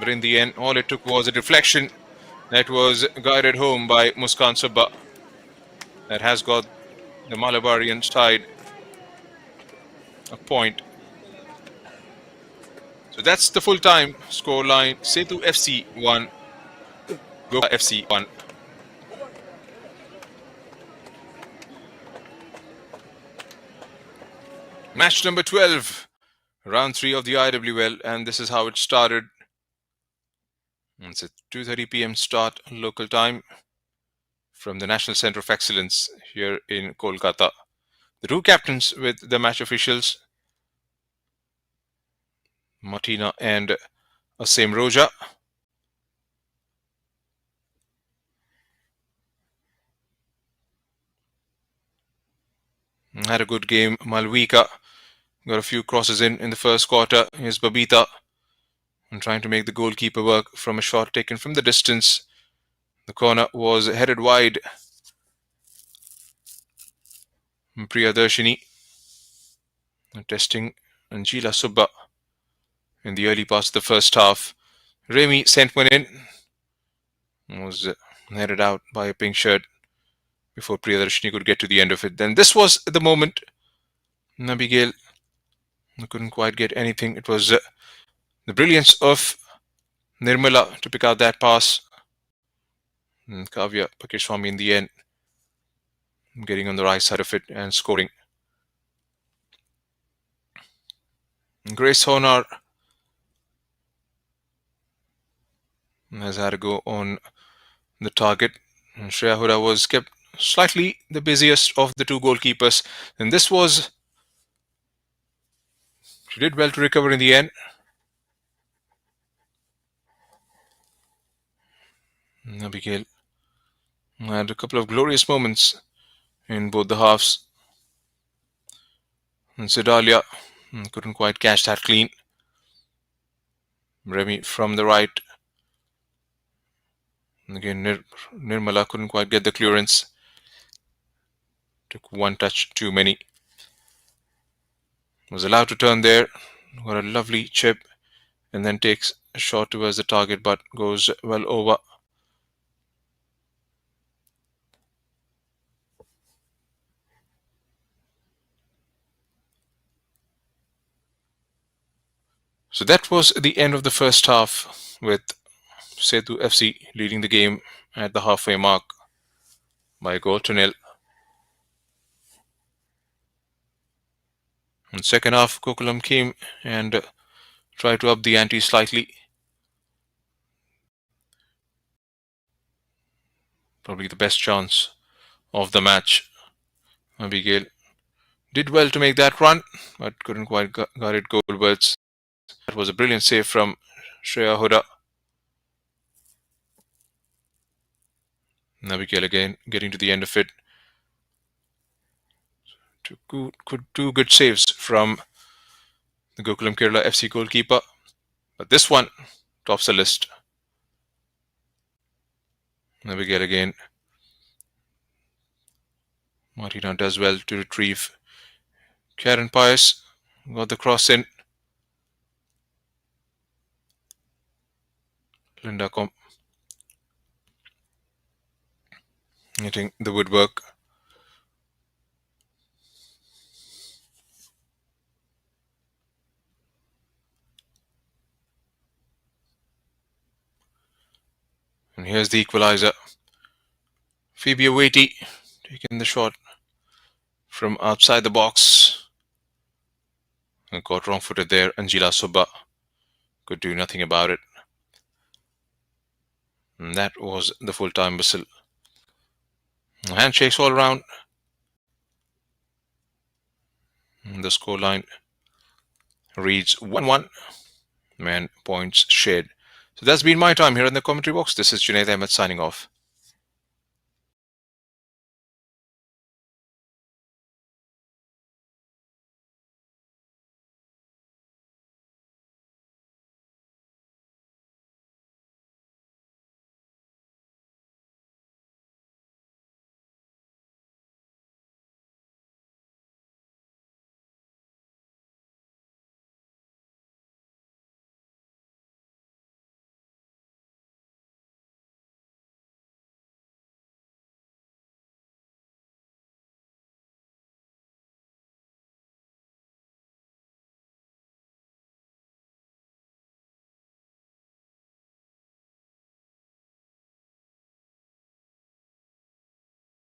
But in the end, all it took was a deflection that was guided home by Muskan Subba. That has got the Malabarian side a point. So that's the full-time scoreline. Sethu FC 1, Gokulam FC 1. Match number 12, round 3 of the IWL, and this is how it started. It's a 2:30 p.m. start local time from the National Centre of Excellence here in Kolkata. The two captains with the match officials, Martina and Asim Roja. Had a good game. Malvika got a few crosses in the first quarter. Here's Babita and trying to make the goalkeeper work from a shot taken from the distance. The corner was headed wide. Priyadarshini testing Anjila Subba in the early parts of the first half. Remy sent one in. Was headed out by a pink shirt before Priyadarshini could get to the end of it. Then this was the moment. Abigail I couldn't quite get anything. It was the brilliance of Nirmala to pick out that pass. And Kavya Pakeshwami in the end getting on the right side of it and scoring. Grace Honar has had a go on the target. And Shreya Hura was kept slightly the busiest of the two goalkeepers. And this was, she did well to recover in the end. Abigail had a couple of glorious moments in both the halves. And Sedalia couldn't quite catch that clean. Remy from the right. And again, Nirmala couldn't quite get the clearance. Took one touch too many. Was allowed to turn there. Got a lovely chip. And then takes a shot towards the target, but goes well over. So that was the end of the first half, with Sethu FC leading the game at the halfway mark by a goal to nil. In the second half, Gokulam came and tried to up the ante slightly. Probably the best chance of the match. Abigail did well to make that run, but couldn't quite got it goalwards. That was a brilliant save from Shreya Huda. Abigail again getting to the end of it. Two good saves from the Gokulam Kerala FC goalkeeper. But this one tops the list. Abigail again. Martina does well to retrieve. Karen Pius got the cross in. Linda hitting the woodwork. And here's the equalizer. Phoebe Awati taking the shot from outside the box. And got wrong-footed there. Anjila Subba could do nothing about it. And that was the full-time whistle. Handshakes all around. And the scoreline reads 1-1. Man points shared. So that's been my time here in the commentary box. This is Junaid Ahmed signing off.